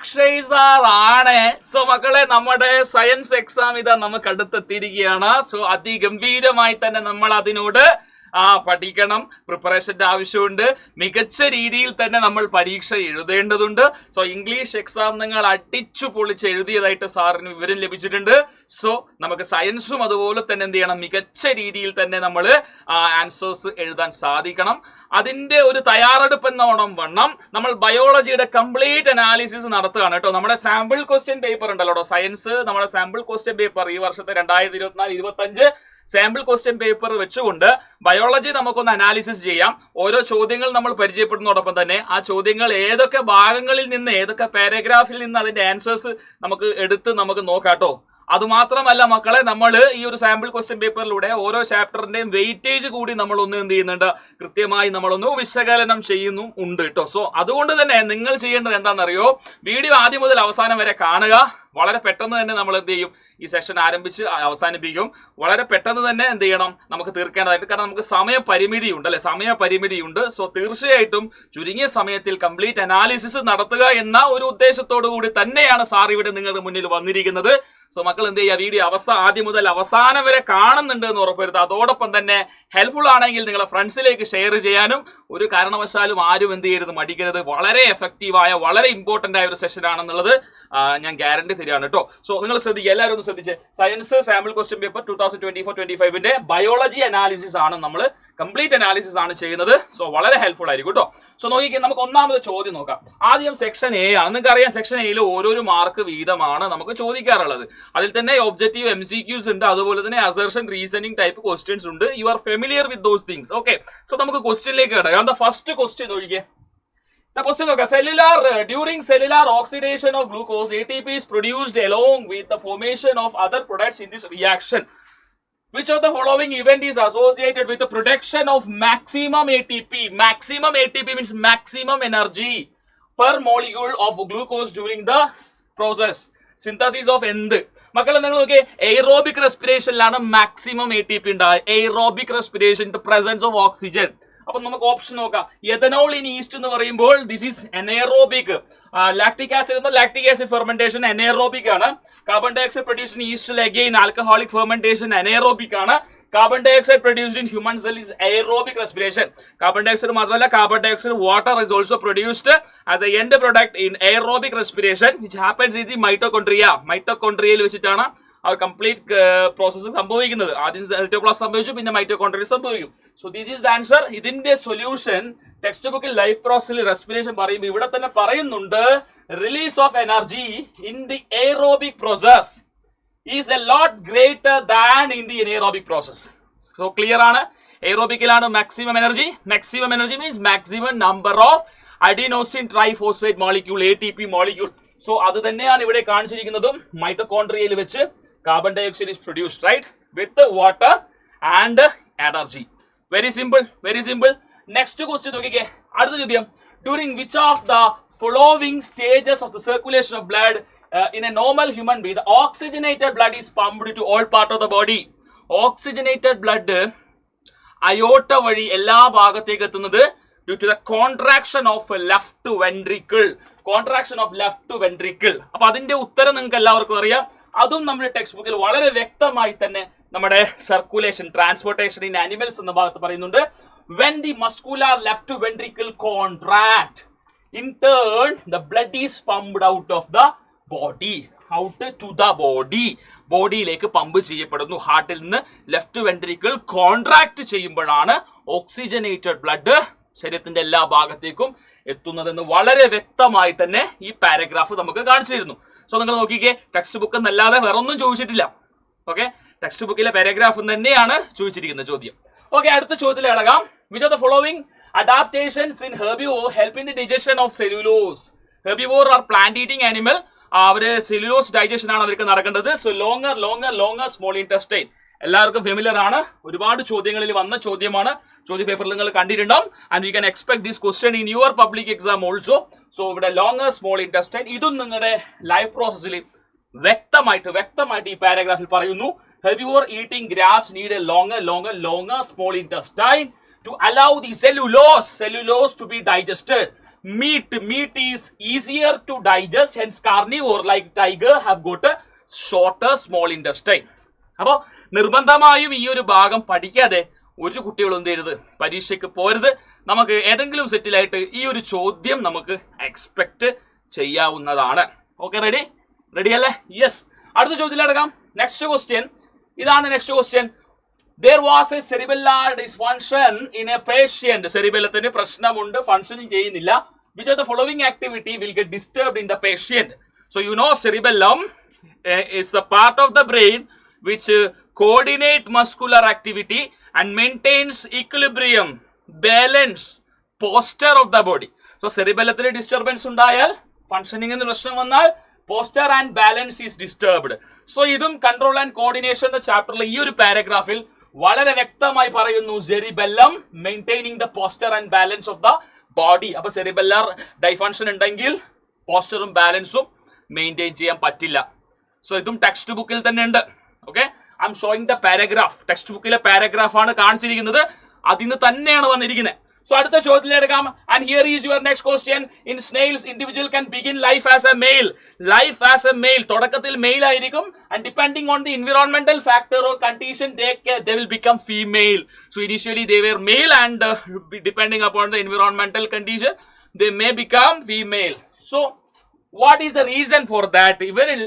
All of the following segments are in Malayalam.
അക്ഷയ് സാർ ആണ്. സോ മക്കളെ, നമ്മുടെ സയൻസ് എക്സാം ഇതാ നമുക്ക് അടുത്തെത്തിയിരിക്കുകയാണ്. സോ അതിഗംഭീരമായി തന്നെ നമ്മൾ അതിനോട് പഠിക്കണം. പ്രിപ്പറേഷന്റെ ആവശ്യമുണ്ട്. മികച്ച രീതിയിൽ തന്നെ നമ്മൾ പരീക്ഷ എഴുതേണ്ടതുണ്ട്. സോ ഇംഗ്ലീഷ് എക്സാം നിങ്ങൾ അടിച്ചു പൊളിച്ച് എഴുതിയതായിട്ട് സാറിന് വിവരം ലഭിച്ചിട്ടുണ്ട്. സോ നമുക്ക് സയൻസും അതുപോലെ തന്നെ എന്ത് ചെയ്യണം, മികച്ച രീതിയിൽ തന്നെ നമ്മൾ ആൻസേഴ്സ് എഴുതാൻ സാധിക്കണം. അതിന്റെ ഒരു തയ്യാറെടുപ്പ് എന്നോണം വണ്ണം നമ്മൾ ബയോളജിയുടെ കംപ്ലീറ്റ് അനാലിസിസ് നടത്തുകയാണ് കേട്ടോ. നമ്മുടെ സാമ്പിൾ ക്വസ്റ്റ്യൻ പേപ്പർ ഉണ്ടല്ലോ സയൻസ്, നമ്മുടെ സാമ്പിൾ ക്വസ്റ്റ്യൻ പേപ്പർ ഈ വർഷത്തെ 2024-25 സാമ്പിൾ ക്വസ്റ്റ്യൻ പേപ്പർ വെച്ചുകൊണ്ട് ബയോളജി നമുക്കൊന്ന് അനാലിസിസ് ചെയ്യാം. ഓരോ ചോദ്യങ്ങൾ നമ്മൾ പരിചയപ്പെടുന്നതോടൊപ്പം തന്നെ ആ ചോദ്യങ്ങൾ ഏതൊക്കെ ഭാഗങ്ങളിൽ നിന്ന്, ഏതൊക്കെ പാരഗ്രാഫിൽ നിന്ന് അതിന്റെ ആൻസേഴ്സ് നമുക്ക് എടുത്ത് നമുക്ക് നോക്കാട്ടോ. അതുമാത്രമല്ല മക്കളെ, നമ്മൾ ഈ ഒരു സാമ്പിൾ ക്വസ്റ്റ്യൻ പേപ്പറിലൂടെ ഓരോ ചാപ്റ്ററിന്റെയും വെയിറ്റേജ് കൂടി നമ്മളൊന്ന് എന്ത് ചെയ്യുന്നുണ്ട്, കൃത്യമായി നമ്മളൊന്ന് വിശകലനം ചെയ്യുന്നു ഉണ്ട് കേട്ടോ. സോ അതുകൊണ്ട് തന്നെ നിങ്ങൾ ചെയ്യേണ്ടത് എന്താണെന്നറിയോ, വീഡിയോ ആദ്യം മുതൽ അവസാനം വരെ കാണുക. വളരെ പെട്ടെന്ന് തന്നെ നമ്മൾ എന്ത് ചെയ്യും, ഈ സെഷൻ ആരംഭിച്ച് അവസാനിപ്പിക്കും. വളരെ പെട്ടെന്ന് തന്നെ എന്ത് ചെയ്യണം, നമുക്ക് തീർക്കേണ്ടതായിട്ട്, കാരണം നമുക്ക് സമയപരിമിതിയുണ്ട് അല്ലെ, സമയപരിമിതിയുണ്ട്. സോ തീർച്ചയായിട്ടും ചുരുങ്ങിയ സമയത്തിൽ കംപ്ലീറ്റ് അനാലിസിസ് നടത്തുക എന്ന ഒരു ഉദ്ദേശത്തോടു കൂടി തന്നെയാണ് സാർ ഇവിടെ നിങ്ങളുടെ മുന്നിൽ വന്നിരിക്കുന്നത്. സോ മക്കൾ എന്ത് ചെയ്യുക, വീഡിയോ ആദ്യം മുതൽ അവസാനം വരെ കാണുന്നുണ്ട് എന്ന് ഉറപ്പുവരുത്തുക. അതോടൊപ്പം തന്നെ ഹെൽപ്ഫുൾ ആണെങ്കിൽ നിങ്ങളെ ഫ്രണ്ട്സിലേക്ക് ഷെയർ ചെയ്യാനും ഒരു കാരണവശാലും ആരും എന്ത് ചെയ്യരുത്, മടിക്കരുത്. വളരെ എഫക്റ്റീവായ, വളരെ ഇമ്പോർട്ടന്റ് ആയ ഒരു സെഷൻ ആണെന്നുള്ളത് ഞാൻ ഗ്യാരണ്ടി തരികയാണ് കേട്ടോ. സോ നിങ്ങൾ ശ്രദ്ധിക്കുക, എല്ലാവരും ഒന്ന് ശ്രദ്ധിച്ച്. Science sample question paper 2024-25 biology analysis ആണ്, നമ്മൾ കംപ്ലീറ്റ് അനാലിസിസ് ആണ് ചെയ്യുന്നത്. സോ വളരെ ഹെൽപ്ഫുൾ ആയിരിക്കും കേട്ടോ. സോ നോക്കിക്കേ, നമുക്ക് ഒന്നാമത് ചോദ്യം നോക്കാം. ആദ്യം സെക്ഷൻ എ ആണ്. നിങ്ങൾക്ക് അറിയാം, സെക്ഷൻ എയിൽ ഓരോരോ മാർക്ക് വീതമാണ് നമുക്ക് ചോദിക്കാറുള്ളത്. അതിൽ തന്നെ ഒബ്ജക്റ്റീവ് MCQs ഉണ്ട്, അതുപോലെ തന്നെ അസർഷൻ, റീസണിംഗ് ടൈപ്പ് ക്വസ്റ്റ്യൻസ് ഉണ്ട്. You are familiar with those things. Okay, so നമുക്ക് ക്വസ്റ്റ്യനിലേക്ക് കിടക്കാം. ഫസ്റ്റ് ക്വസ്റ്റ്യൻ നോക്കിക്കേ. The question is, during cellular oxidation of glucose, ATP is produced along with the formation of other products in this reaction. Which of the following event is associated with the production of maximum ATP? Maximum ATP means maximum energy per molecule of glucose during the process. Synthesis of എന്ത് മക്കളെ, നിങ്ങൾ നോക്കിയേ, എയ്റോബിക് റെസ്പിറേഷനിലാണ് മാക്സിമം ATP ഉണ്ടാകുക. Aerobic respiration, the presence of oxygen. അപ്പൊ നമുക്ക് ഓപ്ഷൻ നോക്കാം. എഥനോൾ ഇൻ ഈസ്റ്റ് എന്ന് പറയുമ്പോൾ this is anaerobic. Lactic acid fermentation anaerobic ആണ്. Carbon dioxide produced in ഈസ്റ്റിൽ അഗെയിൻ ആൽക്കഹോളിക് ഫെർമെന്റേഷൻ എനേറോബിക് ആണ്. Carbon dioxide produced in human cell is aerobic respiration. Carbon dioxide മാത്രമല്ല, carbon dioxide water is also produced as a end product in aerobic respiration which happens in the mitochondria. മൈറ്റോകോൺട്രിയയിൽ വെച്ചിട്ടാണ് ആ കംപ്ലീറ്റ് പ്രോസസ്സ് സംഭവിക്കുന്നത്. ആദ്യം സൈറ്റോപ്ലാസം സംഭവിച്ചു, പിന്നെ മൈറ്റോകോൺട്രിയ സംഭവിക്കും. So this is the answer. ഇതിന്റെ സൊല്യൂഷൻ ടെക്സ്റ്റ് ബുക്കിൽ ലൈഫ് പ്രോസസ്സിൽ റെസ്പിറേഷൻ പറയുമ്പോൾ ഇവിടെ തന്നെ പറയുന്നുണ്ട്, release of energy in the aerobic process is a lot greater than in the anaerobic process. So clear ആണ്. എയ്റോബിക്കിലാണ് maximum energy. Maximum energy means maximum number of adenosine triphosphate molecule, ATP molecule. സോ അത് തന്നെയാണ് ഇവിടെ കാണിച്ചിരിക്കുന്നതും. മൈറ്റോകോൺട്രിയയിൽ വെച്ച് carbon dioxide is produced, right, with the water and energy. Very simple, very simple. Next question നോക്കിക്കേ, അടുത്ത ചോദ്യം. During which of the following stages of the circulation of blood in a normal human being the oxygenated blood is pumped to all part of the body? Oxygenated blood അയോട്ട വഴി എല്ലാ ഭാഗത്തേക്ക് എത്തുന്നത് due to the contraction of left ventricle. Contraction of left ventricle. അപ്പൊ അതിന്റെ ഉത്തരം നിങ്ങൾക്ക് എല്ലാവർക്കും അറിയാം. അതും നമ്മുടെ ടെക്സ്റ്റ് ബുക്കിൽ വളരെ വ്യക്തമായി തന്നെ നമ്മുടെ സർക്കുലേഷൻ, ട്രാൻസ്പോർട്ടേഷൻ ഇൻ ആനിമൽസ് എന്ന ഭാഗത്ത് പറയുന്നുണ്ട്. When the muscular left ventricle contract, in turn the blood is pumped out of the body, out to the body. ബോഡിയിലേക്ക് പമ്പ് ചെയ്യപ്പെടുന്നു. ഹാർട്ടിൽ നിന്ന് ലെഫ്റ്റ് വെൻട്രിക്കിൾ കോൺട്രാക്ട് ചെയ്യുമ്പോഴാണ് ഓക്സിജനേറ്റഡ് ബ്ലഡ് ശരീരത്തിന്റെ എല്ലാ ഭാഗത്തേക്കും എത്തുന്നതെന്ന് വളരെ വ്യക്തമായി തന്നെ ഈ പാരഗ്രാഫ് നമുക്ക് കാണിച്ചു തരുന്നു. സോ നിങ്ങൾ നോക്കിക്കേ, ടെക്സ്റ്റ് ബുക്ക് എന്നല്ലാതെ വേറെ ഒന്നും ചോദിച്ചിട്ടില്ല. ഓക്കെ, ടെക്സ്റ്റ് ബുക്കിലെ പാരഗ്രാഫ് തന്നെയാണ് ചോദിച്ചിരിക്കുന്ന ചോദ്യം. ഓക്കെ, അടുത്ത ചോദ്യത്തിൽ അടങ്ങാം. Which of the following adaptations in herbivore help in the digestion of cellulose? Herbivore are plant eating animal. അവര് സെല്ലുലോസ് ഡൈജഷൻ ആണ് അവർക്ക് നടക്കേണ്ടത്. സോ ലോങ്ങർ സ്മോൾ ഇൻറ്റസ്റ്റൈൻ എല്ലാവർക്കും ഫെമിലിയർ ആണ്. ഒരുപാട് ചോദ്യങ്ങളിൽ വന്ന ചോദ്യമാണ്. ചോദ്യ പേപ്പറിൽ നിങ്ങൾ കണ്ടിട്ടുണ്ടാവും. And you can expect this question in your public exam also. So ഇവിടെ ലോങ്ങർ സ്മോൾ ഇൻറ്റസ്റ്റൈൻ, ഇതും നിങ്ങളുടെ ലൈഫ് പ്രോസസ്സിൽ വ്യക്തമായിട്ട് ഈ പാരഗ്രാഫിൽ പറയുന്നു. Herbivore eating grass need a longer small intestine to allow the cellulose to be digested. meat is easier to digest, hence carnivore like tiger have got a shorter small intestine. അപ്പോൾ നിർബന്ധമായും ഈ ഒരു ഭാഗം പഠിക്കാതെ ഒരു കുട്ടികളും എന്ത് ചെയ്യരുത്, പരീക്ഷയ്ക്ക് പോരുത്. നമുക്ക് ഏതെങ്കിലും സെറ്റിലായിട്ട് ഈ ഒരു ചോദ്യം നമുക്ക് എക്സ്പെക്ട് ചെയ്യാവുന്നതാണ്. ഓക്കെ, റെഡി അല്ലേ? യെസ്. അടുത്ത ചോദ്യത്തിലെടുക്കാം. നെക്സ്റ്റ് ക്വസ്റ്റ്യൻ ഇതാണ്. Next question, there was a cerebellar dysfunction in a patient. സെറിബെല്ലത്തിന് പ്രശ്നമുണ്ട്, ഫങ്ഷനിങ് ചെയ്യുന്നില്ല. which of the following activity will get disturbed in the patient? So you know cerebellum is a part of the brain which coordinate muscular activity and maintains equilibrium, balance, posture of the body. So cerebellത്തിന് ഡിസ്റ്റർബൻസ് ഉണ്ടായാൽ, ഫങ്ഷനിങ്ങിന് പ്രശ്നം വന്നാൽ posture and balance is disturbed. So ഇതും കൺട്രോൾ ആൻഡ് കോർഡിനേഷൻ എന്ന ചാപ്റ്ററിലെ ഈ ഒരു പാരഗ്രാഫിൽ വളരെ വ്യക്തമായി പറയുന്നു, cerebellum maintaining the posture and balance of the body. അപ്പൊ സെറിബെല്ലർ ഡൈഫങ്ഷൻ ഉണ്ടെങ്കിൽ പോസ്റ്ററും ബാലൻസും മെയിൻറ്റെയിൻ ചെയ്യാൻ പറ്റില്ല. സോ ഇതും ടെക്സ്റ്റ് ബുക്കിൽ തന്നെ ഉണ്ട്. Okay, I'm showing the paragraph. Text ബുക്കിലെ പാരഗ്രാഫാണ് കാണിച്ചിരിക്കുന്നത്, അതിന് തന്നെയാണ് വന്നിരിക്കുന്നത്. So അടുത്ത ചോദ്യത്തിലെടുക്കാം. And here is your next question. In snails, individual can begin life as a male. Life as a male. തുടക്കത്തിൽ മെയിൽ ആയിരിക്കും. And depending on the environmental factor or condition, they will become female. So initially they were male and depending upon the environmental condition, they may become female. So what is the reason for that? ഇവരിൽ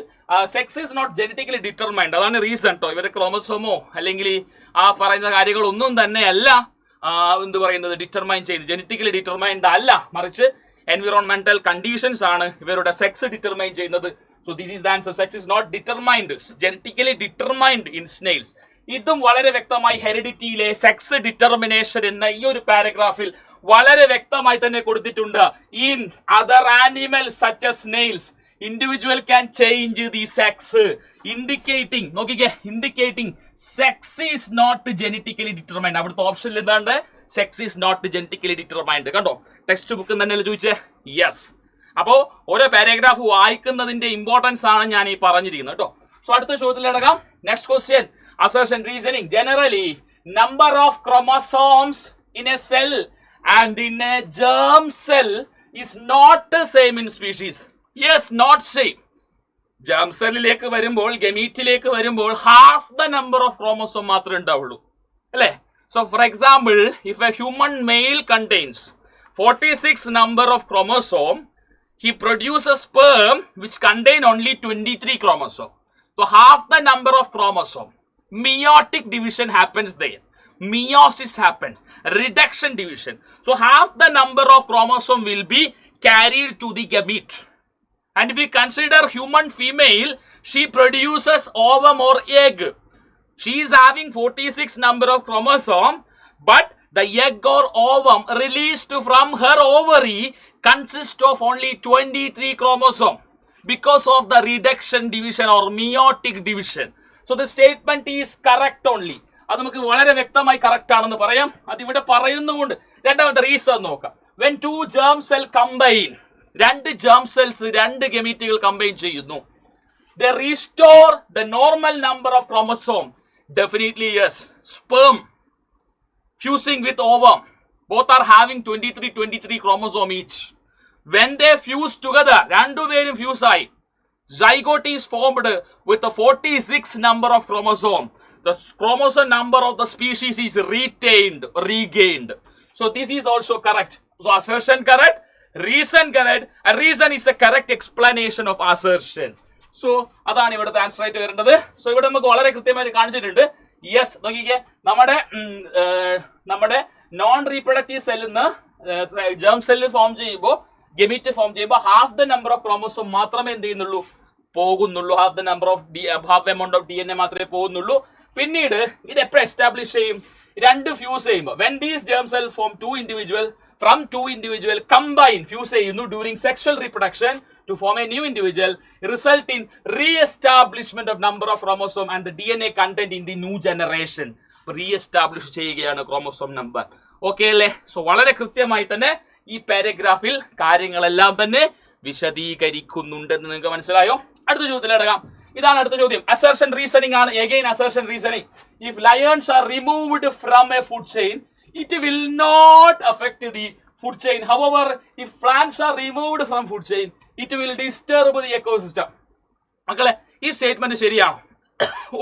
sex is not genetically determined. അതാണ് റീസൺ കേട്ടോ. ഇവരെ ക്രോമസോമോ അല്ലെങ്കിൽ ആ പറയുന്ന കാര്യങ്ങളൊന്നും തന്നെയല്ല എന്ത് പറയുന്നത് ഡിറ്റർമൈൻ ചെയ്യുന്നത്, ജനറ്റിക്കലി ഡിറ്റർമൈൻഡ് അല്ല, മറിച്ച് എൻവിറോൺമെന്റൽ കണ്ടീഷൻസ് ആണ് ഇവരുടെ സെക്സ് ഡിറ്റർമൈൻ ചെയ്യുന്നത്. So this is the answer. Sex is not determined, genetically determined in snails. ഇതും വളരെ വ്യക്തമായി ഹെറിഡിറ്റിയിലെ സെക്സ് ഡിറ്റർമിനേഷൻ എന്ന ഈ ഒരു പാരഗ്രാഫിൽ വളരെ വ്യക്തമായി തന്നെ കൊടുത്തിട്ടുണ്ട്. In other animals such as snails individual can change the sex, indicating, നോക്കിക്കേ, indicating sex is not genetically determined. അവിടുത്തെ ഓപ്ഷനിൽ എന്താണ്ട് sex is not genetically determined. കണ്ടോ, ടെക്സ്റ്റ് ബുക്ക് തന്നെയല്ലേ ചോദിച്ചേ? യെസ്. അപ്പോ ഓരോ പാരഗ്രാഫ് വായിക്കുന്നതിന്റെ ഇമ്പോർട്ടൻസ് ആണ് ഞാൻ ഈ പറഞ്ഞിരിക്കുന്നത് കേട്ടോ. സോ അടുത്ത ചോദ്യത്തിലടക്കാം. Next question, assertion reasoning. Generally number of chromosomes in a cell and in a germ cell is not same in species. Yes, not same. Germ സെല്ലിലേക്ക് വരുമ്പോൾ, ഗമീറ്റിലേക്ക് വരുമ്പോൾ half the number of chromosome മാത്രമേ ഉണ്ടാവുള്ളൂ, അല്ലേ? So for example, if a human male contains 46 number of chromosome, he produces sperm which contain only 23 chromosome. So half the number of chromosome. Meiotic division happens there. Meiosis happens. Reduction division. So half the number of chromosome will be carried to the gamete. And if we consider human female, she produces ovum or egg. She is having 46 number of chromosome, but the egg or ovum released from her ovary consists of only 23 chromosome because of the reduction division or meiotic division. So the statement is correct only. അത് നമുക്ക് വളരെ വ്യക്തമായി കറക്റ്റ് ആണെന്ന് പറയാം. അതിവിടെ പറയുന്നുമുണ്ട്. രണ്ടാമത്തെ റീസൺ നോക്കാം. When two germ cell combine, രണ്ട് germ cells, രണ്ട് ഗമീറ്റുകൾ കമ്പൈൻ ചെയ്യുന്നു, they restore the normal number of chromosome. Definitely yes. Sperm fusing with ovum, both are having 23 chromosome each. When they fuse together, രണ്ടുപേരും fuse ആയി, zygote is formed with a 46 number of chromosome. The chromosome number of the species is retained, regained. So this is also correct. So assertion correct, reason correct, and reason is a correct explanation of assertion. So അതാണ് ഇവിടുത്തെ ആൻസർ ആയിട്ട് വരേണ്ടത്. സോ ഇവിടെ നമുക്ക് വളരെ കൃത്യമായിട്ട് കാണിച്ചിട്ടുണ്ട്. യെസ്, നോക്കിക്കേ, നമ്മുടെ നോൺ റീപ്രൊഡക്റ്റീവ് സെല്ലിന്ന് ജേം സെല്ല് ഫോം ചെയ്യുമ്പോൾ, ഗമീറ്റ് ഫോം ചെയ്യുമ്പോൾ half the number of chromosome മാത്രമേ എന്ത് ചെയ്യുന്നുള്ളൂ, പോകുന്നുള്ളൂ. ഹാഫ് എമൗണ്ട് ഓഫ് DNA മാത്രമേ പോകുന്നുള്ളൂ. പിന്നീട് ഇത് എപ്പോഴും എസ്റ്റാബ്ലിഷ് ചെയ്യും? രണ്ട് ഫ്യൂസ് ചെയ്യുമ്പോൾ, when these germ cell form two individual combine, fuse ചെയ്യുന്നു during sexual reproduction to form a new individual, result in re-establishment of number of chromosome and the DNA content in the new generation. Re-establish ചെയ്യുകയാണ് ക്രോമോസോം നമ്പർ. ഓക്കെ അല്ലേ? സോ വളരെ കൃത്യമായി തന്നെ ഈ പാരഗ്രാഫിൽ കാര്യങ്ങളെല്ലാം തന്നെ വിശദീകരിക്കുന്നുണ്ടെന്ന് നിങ്ങൾക്ക് മനസ്സിലായോ? അടുത്ത ചോദ്യത്തിലടക്കാം. ഇതാണ് അടുത്ത ചോദ്യം. അസർഷൻ റീസണിംഗ് ആണ്. Again assertion reasoning. If lions are removed from A food chain, it will not affect the food chain. However, if plants are removed from food chain, it will disturb the ecosystem. മക്കളെ, ഈ സ്റ്റേറ്റ്മെന്റ് ശരിയാണ്.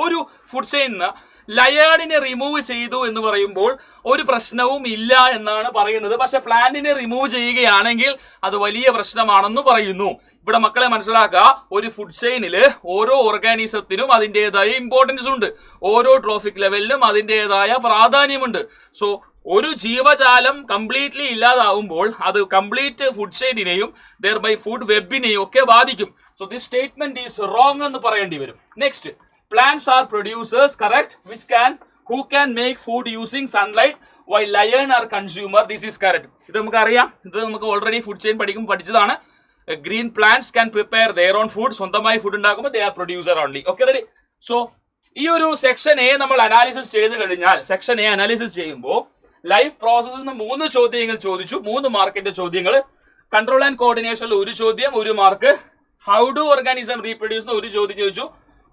ഒരു ഫുഡ് ചെയിനിന് ലയേണിനെ റിമൂവ് ചെയ്തു എന്ന് പറയുമ്പോൾ ഒരു പ്രശ്നവും ഇല്ല എന്നാണ് പറയുന്നത്. പക്ഷെ പ്ലാന്റിനെ റിമൂവ് ചെയ്യുകയാണെങ്കിൽ അത് വലിയ പ്രശ്നമാണെന്ന് പറയുന്നു. ഇവിടെ മക്കളെ മനസ്സിലാക്കുക, ഒരു ഫുഡ് ചെയിനില് ഓരോ ഓർഗാനിസത്തിനും അതിൻ്റെതായ ഇമ്പോർട്ടൻസ് ഉണ്ട്, ഓരോ ട്രോഫിക് ലെവലിനും അതിൻ്റെതായ പ്രാധാന്യമുണ്ട്. സോ ഒരു ജീവജാലം കംപ്ലീറ്റ്ലി ഇല്ലാതാവുമ്പോൾ അത് കംപ്ലീറ്റ് ഫുഡ് ചെയിനിനെയും ദെയർബൈ ഫുഡ് വെബിനെയും ഒക്കെ ബാധിക്കും. So this statement is wrong എന്ന് പറയേണ്ടി വരും. Next, plants are producers, correct, who can make food using sunlight while lion are consumer. This is correct. ഇത് നമുക്ക് അറിയാം, ഇത് നമുക്ക് ഓൾറെഡി ഫുഡ് ചെയിൻ പഠിച്ചതാണ്. Green plants can prepare their own food. സ്വന്തമായി ഫുഡ് ഉണ്ടാക്കുമ്പോൾ they are producer only. Okay, ready? So ഈ ഒരു സെക്ഷൻ എ നമ്മൾ അനാലിസിസ് ചെയ്ത് കഴിഞ്ഞാൽ, സെക്ഷൻ എ അനാലിസിസ് ചെയ്യുമ്പോൾ ലൈഫ് പ്രോസസ്സിൽ നിന്ന് 3 ചോദ്യങ്ങൾ ചോദിച്ചു, 3 മാർക്കിന്റെ ചോദ്യങ്ങൾ. കൺട്രോൾ ആൻഡ് കോർഡിനേഷനിൽ 1 ചോദ്യം 1 mark. How do organism reproduce 1 ചോദ്യം ചോദിച്ചു,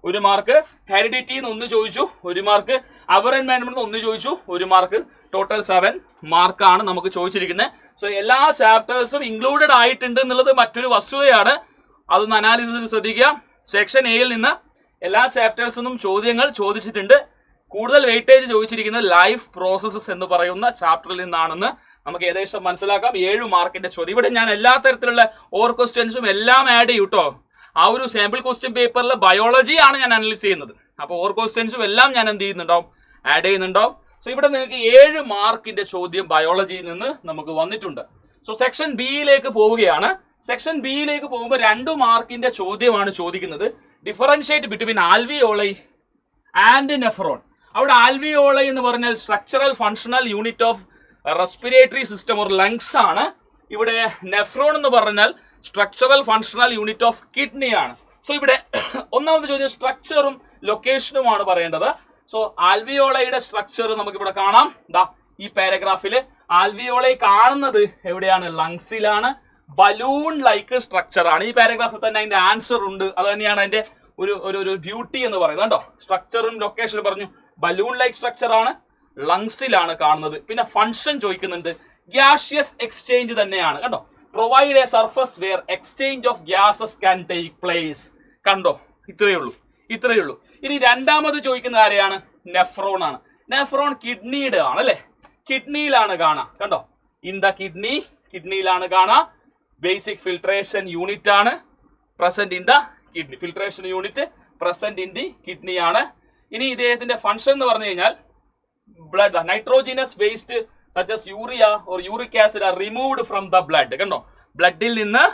1 മാർക്ക്. ഹെറിഡിറ്റി 1 ചോദിച്ചു, 1 മാർക്ക്. അവർ എൻവയൺമെന്റ് 1 ചോദിച്ചു, 1 മാർക്ക്. ടോട്ടൽ 7 മാർക്കാണ് നമുക്ക് ചോദിച്ചിരിക്കുന്നത്. സോ എല്ലാ ചാപ്റ്റേഴ്സും ഇൻക്ലൂഡഡ് ആയിട്ടുണ്ട് എന്നുള്ളത് മറ്റൊരു വസ്തുതയാണ്. അതൊന്ന് അനാലിസിസിൽ ശ്രദ്ധിക്കുക. സെക്ഷൻ എയിൽ നിന്ന് എല്ലാ ചാപ്റ്റേഴ്സിനും ചോദ്യങ്ങൾ ചോദിച്ചിട്ടുണ്ട്. കൂടുതൽ വെയിറ്റേജ് ചോദിച്ചിരിക്കുന്നത് ലൈഫ് പ്രോസസ്സസ് എന്ന് പറയുന്ന ചാപ്റ്ററിൽ നിന്നാണെന്ന് നമുക്ക് ഏകദേശം മനസ്സിലാക്കാം. 7 മാർക്കിന്റെ ചോദ്യം. ഇവിടെ ഞാൻ എല്ലാ തരത്തിലുള്ള ഓർ ക്വസ്റ്റ്യൻസും എല്ലാം ആഡ് ചെയ്യും കേട്ടോ. ആ ഒരു സാമ്പിൾ ക്വസ്റ്റ്യൻ പേപ്പറിൽ ബയോളജിയാണ് ഞാൻ അനലൈസ് ചെയ്യുന്നത്. അപ്പോൾ ഓർ ക്വസ്റ്റ്യൻസും എല്ലാം ഞാൻ എന്ത് ചെയ്യുന്നുണ്ടാവും, ആഡ് ചെയ്യുന്നുണ്ടാവും. സോ ഇവിടെ നിങ്ങൾക്ക് 7 മാർക്കിന്റെ ചോദ്യം ബയോളജിയിൽ നിന്ന് നമുക്ക് വന്നിട്ടുണ്ട്. സോ സെക്ഷൻ ബിയിലേക്ക് പോവുകയാണ്. സെക്ഷൻ ബിയിലേക്ക് പോകുമ്പോൾ 2 മാർക്കിന്റെ ചോദ്യമാണ് ചോദിക്കുന്നത്. Differentiate between alveoli and nephron. അവിടെ ആൽവിയോളൈ എന്ന് പറഞ്ഞാൽ structural functional unit of respiratory system or lungs ആണ്. ഇവിടെ നെഫ്രോൺ എന്ന് പറഞ്ഞാൽ structural functional unit of kidney ആണ്. സോ ഇവിടെ ഒന്നാമത്തെ ചോദ്യം സ്ട്രക്ചറും ലൊക്കേഷനുമാണ് പറയേണ്ടത്. സോ ആൽവിയോളയുടെ സ്ട്രക്ചർ നമുക്കിവിടെ കാണാം. ദാ ഈ പാരഗ്രാഫിൽ ആൽവിയോളെ കാണുന്നത് എവിടെയാണ്? ലങ്സിലാണ്. ബലൂൺ ലൈക്ക് സ്ട്രക്ചർ ആണ്. ഈ പാരഗ്രാഫിൽ തന്നെ അതിന്റെ ആൻസർ ഉണ്ട്. അത് തന്നെയാണ് അതിന്റെ ഒരു ബ്യൂട്ടി എന്ന് പറയുന്നത് കേട്ടോ. സ്ട്രക്ചറും ലൊക്കേഷനും പറഞ്ഞു. ബലൂൺ ലൈക്ക് സ്ട്രക്ചർ ആണ്, ലങ്സിലാണ് കാണുന്നത്. പിന്നെ ഫങ്ഷൻ ചോദിക്കുന്നുണ്ട്, ഗ്യാഷ്യസ് എക്സ്ചേഞ്ച് തന്നെയാണ് കണ്ടോ. Provide a surface where exchange of gases can take place. കണ്ടോ, ഇത്രയേ ഉള്ളൂ. ഇനി രണ്ടാമത് ചോദിക്കുന്ന ആരെയാണ്? നെഫ്രോൺ ആണ്. നെഫ്രോൺ കിഡ്നിയുടെ ആണ് അല്ലെ, കിഡ്നിയിലാണ് കാണാ. കണ്ടോ, ഇൻ ദ കിഡ്നിയിലാണ് കാണാ. ബേസിക് ഫിൽട്രേഷൻ യൂണിറ്റ് ആണ് present in the kidney. Filtration unit present in the kidney ആണ്. ഇനി ഇദ്ദേഹത്തിന്റെ ഫംഗ്ഷൻ എന്ന് പറഞ്ഞു കഴിഞ്ഞാൽ blood nitrogenase waste such as urea or uric acid are removed from the blood. കണ്ടോ, ബ്ലഡിൽ നിന്ന്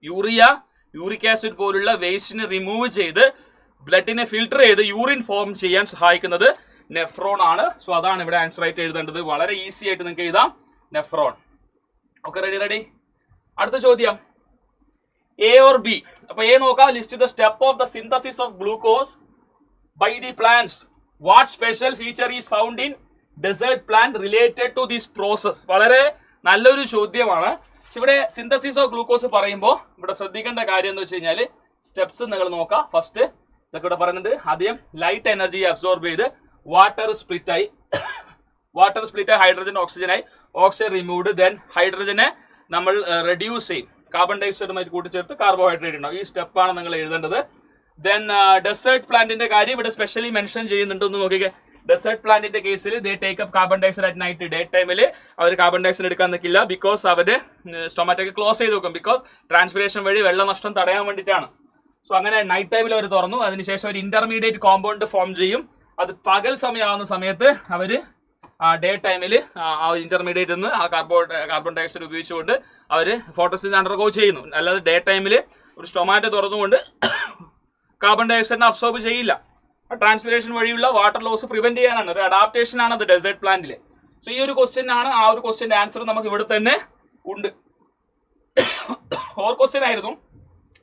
യൂറിക് ആസിഡ് പോലുള്ള വേസ്റ്റിനെ റിമൂവ് ചെയ്ത് ബ്ലഡിനെ ഫിൽട്ടർ ചെയ്ത് യൂറിൻ ഫോം ചെയ്യാൻ സഹായിക്കുന്നത് നെഫ്രോൺ ആണ്. സോ അതാണ് ഇവിടെ ആൻസർ ആയിട്ട് എഴുതേണ്ടത്. വളരെ ഈസി ആയിട്ട് നിങ്ങൾക്ക് എഴുതാം, നെഫ്രോൺ. Okay, ready. അടുത്ത ചോദ്യം എ ഓർ ബി. അപ്പൊ എ നോക്കാം. List the step of the synthesis of glucose by the plants. What special feature is found in desert plant related to this process. വളരെ നല്ലൊരു ചോദ്യമാണ്. ഇവിടെ സിന്തസിസ് ഓഫ് ഗ്ലൂക്കോസ് പറയുമ്പോൾ ഇവിടെ ശ്രദ്ധിക്കേണ്ട കാര്യം എന്ന് വെച്ച് കഴിഞ്ഞാൽ സ്റ്റെപ്സ് നിങ്ങൾ നോക്കാം. ഫസ്റ്റ് ഇതൊക്കെ ഇവിടെ പറയുന്നുണ്ട്. ആദ്യം ലൈറ്റ് എനർജി അബ്സോർബ് ചെയ്ത് വാട്ടർ സ്പ്ലിറ്റ് ആയി ഹൈഡ്രജൻ ഓക്സിജനായി, ഓക്സിജൻ റിമൂവ്ഡ്. ദെൻ ഹൈഡ്രജനെ നമ്മൾ റെഡ്യൂസ് ചെയ്യും, കാർബൺ ഡയോക്സൈഡുമായിട്ട് കൂട്ടിച്ചേർത്ത് കാർബോഹൈഡ്രേറ്റ് ഉണ്ടാവും. ഈ സ്റ്റെപ്പാണ് നിങ്ങൾ എഴുതേണ്ടത്. ദെൻ ഡെസേർട്ട് പ്ലാന്റിന്റെ കാര്യം ഇവിടെ സ്പെഷ്യലി മെൻഷൻ ചെയ്യുന്നുണ്ട്. ഒന്ന് നോക്കിക്കേ. ഡെസേർട്ട് പ്ലാന്റിന്റെ കേസിൽ they take up carbon dioxide at night. Day ടൈമിൽ അവർ കാർബൺ ഡയോക്സൈഡ് എടുക്കാൻ നിൽക്കില്ല. ബിക്കോസ് അവര് സ്റ്റൊമാറ്റൊക്കെ ക്ലോസ് ചെയ്ത് വെക്കും. ബിക്കോസ് ട്രാൻസ്പിറേഷൻ വഴി വെള്ളനഷ്ടം തടയാൻ വേണ്ടിയിട്ടാണ്. സോ അങ്ങനെ നൈറ്റ് ടൈമിൽ അവർ തുറന്നു. അതിനുശേഷം ഒരു ഇന്റർമീഡിയറ്റ് കോമ്പൗണ്ട് ഫോം ചെയ്യും. അത് പകൽ സമയമാവുന്ന സമയത്ത് അവര് ഡേ ടൈമിൽ ആ ഇന്റർമീഡിയറ്റ് നിന്ന് ആ കാർബൺ ഡയോക്സൈഡ് ഉപയോഗിച്ചുകൊണ്ട് അവര് ഫോട്ടോസിന്തസിസ് അണ്ടർഗോ ചെയ്യുന്നു. അല്ലാതെ ഡേ ടൈമിൽ ഒരു സ്റ്റൊമാറ്റോ തുറന്നുകൊണ്ട് കാർബൺ ഡയോക്സൈഡിനെ അബ്സോർബ് ചെയ്യില്ല. ട്രാൻസ്പിറേഷൻ വഴിയുള്ള വാട്ടർ ലോസ് പ്രിവെന്റ് ചെയ്യാനാണ്, ഒരു അഡാപ്റ്റേഷൻ ആണ് അത് ഡെസേർട്ട് പ്ലാന്റിൽ. സോ ഈ ഒരു ക്വസ്റ്റ്യൻ ആണ്. ആ ഒരു ക്വസ്റ്റ്യന്റെ ആൻസർ നമുക്ക് ഇവിടെ തന്നെ ഉണ്ട്. ഓർ ക്വസ്റ്റ്യൻ ആയിരുന്നു.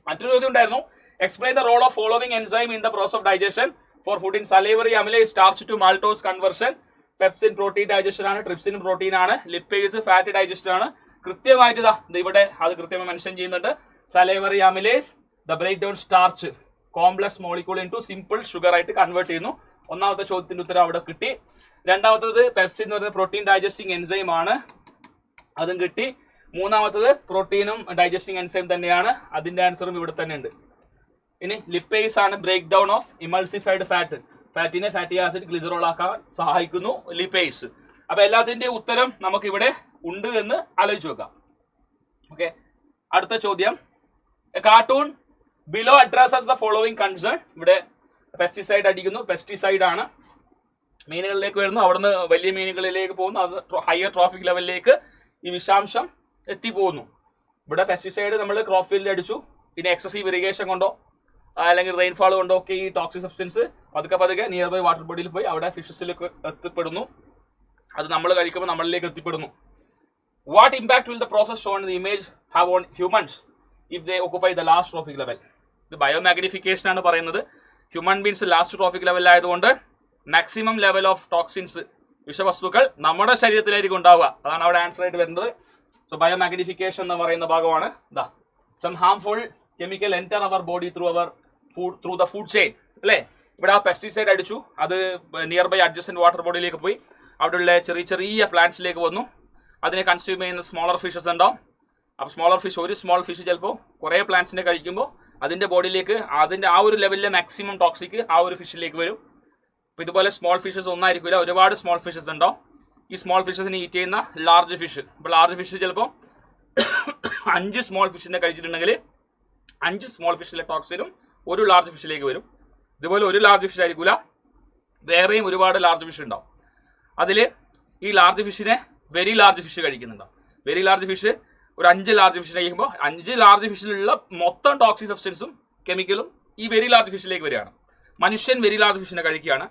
മറ്റൊരു ചോദ്യം ഉണ്ടായിരുന്നു. Explain the role of following enzyme in the process of digestion for food in salivary amylase starch to maltose conversion. Pepsin protein digestion ആണ്, ട്രിപ്സിൻ പ്രോട്ടീൻ ആണ്, ലിപ്പേസ് ഫാറ്റ് ഡൈജഷൻ ആണ്. കൃത്യമായിട്ട് ഇവിടെ അത് കൃത്യമായി മെൻഷൻ ചെയ്യുന്നുണ്ട്. Salivary amylase the break down starch complex molecule in to simple sugar ആയിട്ട് കൺവേർട്ട് ചെയ്യുന്നു. ഒന്നാമത്തെ ചോദ്യത്തിന്റെ ഉത്തരം അവിടെ കിട്ടി. രണ്ടാമത്തത് പെപ്സിൻ എന്ന് പറയുന്നത് പ്രോട്ടീൻ ഡൈജസ്റ്റിംഗ് എൻസൈം ആണ്, അതും കിട്ടി. മൂന്നാമത്തത് പ്രോട്ടീനും ഡൈജസ്റ്റിംഗ് എൻസൈം തന്നെയാണ്. അതിന്റെ ആൻസറും ഇവിടെ തന്നെ ഉണ്ട്. ഇനി ലിപ്പേസ് ആണ് break down of emulsified fat. ഫാറ്റിനെ ഫാറ്റി ആസിഡ് ഗ്ലിസറോൾ ആക്കാൻ സഹായിക്കുന്നു ലിപ്പേസ്. അപ്പൊ എല്ലാത്തിന്റെ ഉത്തരം നമുക്ക് ഇവിടെ ഉണ്ട് എന്ന് ആലോചിച്ച് വെക്കാം. ഓക്കെ, അടുത്ത ചോദ്യം. Cartoon below addresses the following concern. ഇവിടെ പെസ്റ്റിസൈഡ് അടിക്കുന്നു, പെസ്റ്റിസൈഡ് ആണ്. മീനുകളിലേക്ക് വരുന്നു, അവിടുന്ന് വലിയ മീനുകളിലേക്ക് പോകുന്നു, അത് ഹയർ ട്രോഫിക് ലെവലിലേക്ക് ഈ വിഷാംശം എത്തിപ്പോകുന്നു. ഇവിടെ പെസ്റ്റിസൈഡ് നമ്മൾ ക്രോപ്പ് ഫീൽഡിൽ അടിച്ചു. പിന്നെ എക്സസീവ് ഇറിഗേഷൻ കൊണ്ടോ അല്ലെങ്കിൽ റെയിൻഫാൾ കൊണ്ടോ ഒക്കെ ഈ ടോക്സിക് സബ്സ്റ്റൻസ് പതുക്കെ നിയർ ബൈ വാട്ടർ ബോഡിയിൽ പോയി അവിടെ ഫിഷസിലേക്ക് എത്തിപ്പെടുന്നു. അത് നമ്മൾ കഴിക്കുമ്പോൾ നമ്മളിലേക്ക് എത്തിപ്പെടുന്നു. What impact will the process shown the image have on humans if they occupy the last trophic level? ഇത് ബയോമാഗ്നിഫിക്കേഷൻ ആണ് പറയുന്നത്. ഹ്യൂമൻ ബീൻസ് ലാസ്റ്റ് ട്രോഫിക് ലെവലായതുകൊണ്ട് മാക്സിമം ലെവൽ ഓഫ് ടോക്സിൻസ്, വിഷവസ്തുക്കൾ നമ്മുടെ ശരീരത്തിലായിരിക്കും ഉണ്ടാവുക. അതാണ് അവിടെ ആൻസർ ആയിട്ട് വരുന്നത്. സോ ബയോമാഗ്നിഫിക്കേഷൻ എന്ന് പറയുന്ന ഭാഗമാണ്. The some harmful chemical enter our body through the food chain അല്ലേ? ഇവിടെ ആ പെസ്റ്റിസൈഡ് അടിച്ചു, അത് നിയർ ബൈ അഡ്ജസ്റ്റന്റ് വാട്ടർ ബോഡിയിലേക്ക് പോയി, അവിടെയുള്ള ചെറിയ പ്ലാന്റ്സിലേക്ക് വന്നു. അതിനെ കൺസ്യൂം ചെയ്യുന്ന സ്മോളർ ഫിഷസ് ഉണ്ടാവും. അപ്പോൾ സ്മോളർ ഫിഷ്, ഒരു സ്മോൾ ഫിഷ് ചിലപ്പോൾ കുറേ പ്ലാന്റ്സിനെ കഴിക്കുമ്പോൾ അതിൻ്റെ ബോഡിയിലേക്ക് അതിൻ്റെ ആ ഒരു ലെവലിലെ മാക്സിമം ടോക്സിക് ആ ഒരു ഫിഷിലേക്ക് വരും. അപ്പോൾ ഇതുപോലെ സ്മോൾ ഫിഷസ് ഒന്നായിരിക്കില്ല, ഒരുപാട് സ്മോൾ ഫിഷസ് ഉണ്ടാവും. ഈ സ്മോൾ ഫിഷസിനെ ഈറ്റ് ചെയ്യുന്ന ലാർജ് ഫിഷ്, അപ്പോൾ ലാർജ് ഫിഷ് ചിലപ്പോൾ 5 സ്മോൾ ഫിഷിനെ കഴിച്ചിട്ടുണ്ടെങ്കിൽ 5 സ്മോൾ ഫിഷിലെ ടോക്സിനും ഒരു ലാർജ് ഫിഷിലേക്ക് വരും. ഇതുപോലെ ഒരു ലാർജ് ഫിഷ് ആയിരിക്കില്ല, വേറെയും ഒരുപാട് ലാർജ് ഫിഷ് ഉണ്ടാവും. അതിൽ ഈ ലാർജ് ഫിഷിനെ വെരി ലാർജ് ഫിഷ് കഴിക്കുന്നുണ്ടാവും. വെരി ലാർജ് ഫിഷ് ഒരു 5 ലാർജ് ഫിഷിനെ കഴിക്കുമ്പോൾ 5 ലാർജ് ഫിഷിലുള്ള മൊത്തം ടോക്സിക് സബ്സ്റ്റൻസും കെമിക്കലും ഈ വെരി ലാർജ് ഫിഷിലേക്ക് വരികയാണ്. മനുഷ്യൻ വെരി ലാർജ് ഫിഷിനെ കഴിക്കുകയാണ്.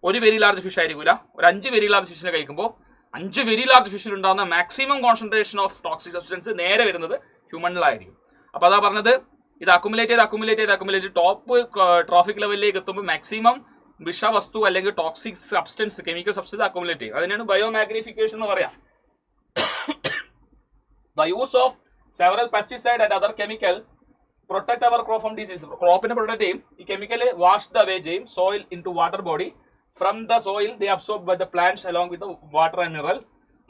ഒരു വെരി ലാർജ് ഫിഷ് ആയിരിക്കില്ല, ഒരു 5 വെരി ലാർജ് ഫിഷിനെ കഴിക്കുമ്പോൾ 5 വെരി ലാർജ് ഫിഷിൽ ഉണ്ടാകുന്ന maximum concentration of toxic substance നേരെ വരുന്നത് ഹ്യൂമണിലായിരിക്കും. അപ്പോൾ അതാ പറഞ്ഞത്, ഇത് അക്കുമുലേറ്റ് ടോപ്പ് ട്രോഫിക് ലെവലിലേക്ക് എത്തുമ്പോൾ മാക്സിമം വിഷവസ്തു അല്ലെങ്കിൽ toxic substance, chemical substance accumulate ചെയ്യും. അതിനാണ് ബയോമാഗ്നിഫിക്കേഷൻ എന്ന് പറയാം. The use of several pesticide and other chemical protect our crop from disease. ക്രോപ്പിനെ പ്രൊട്ടക്ട് ചെയ്യും. ഈ കെമിക്കൽ വാഷ്ഡ് അവേ ചെയ്യും soil into water body. From the soil they absorb by the plants along with water and mineral.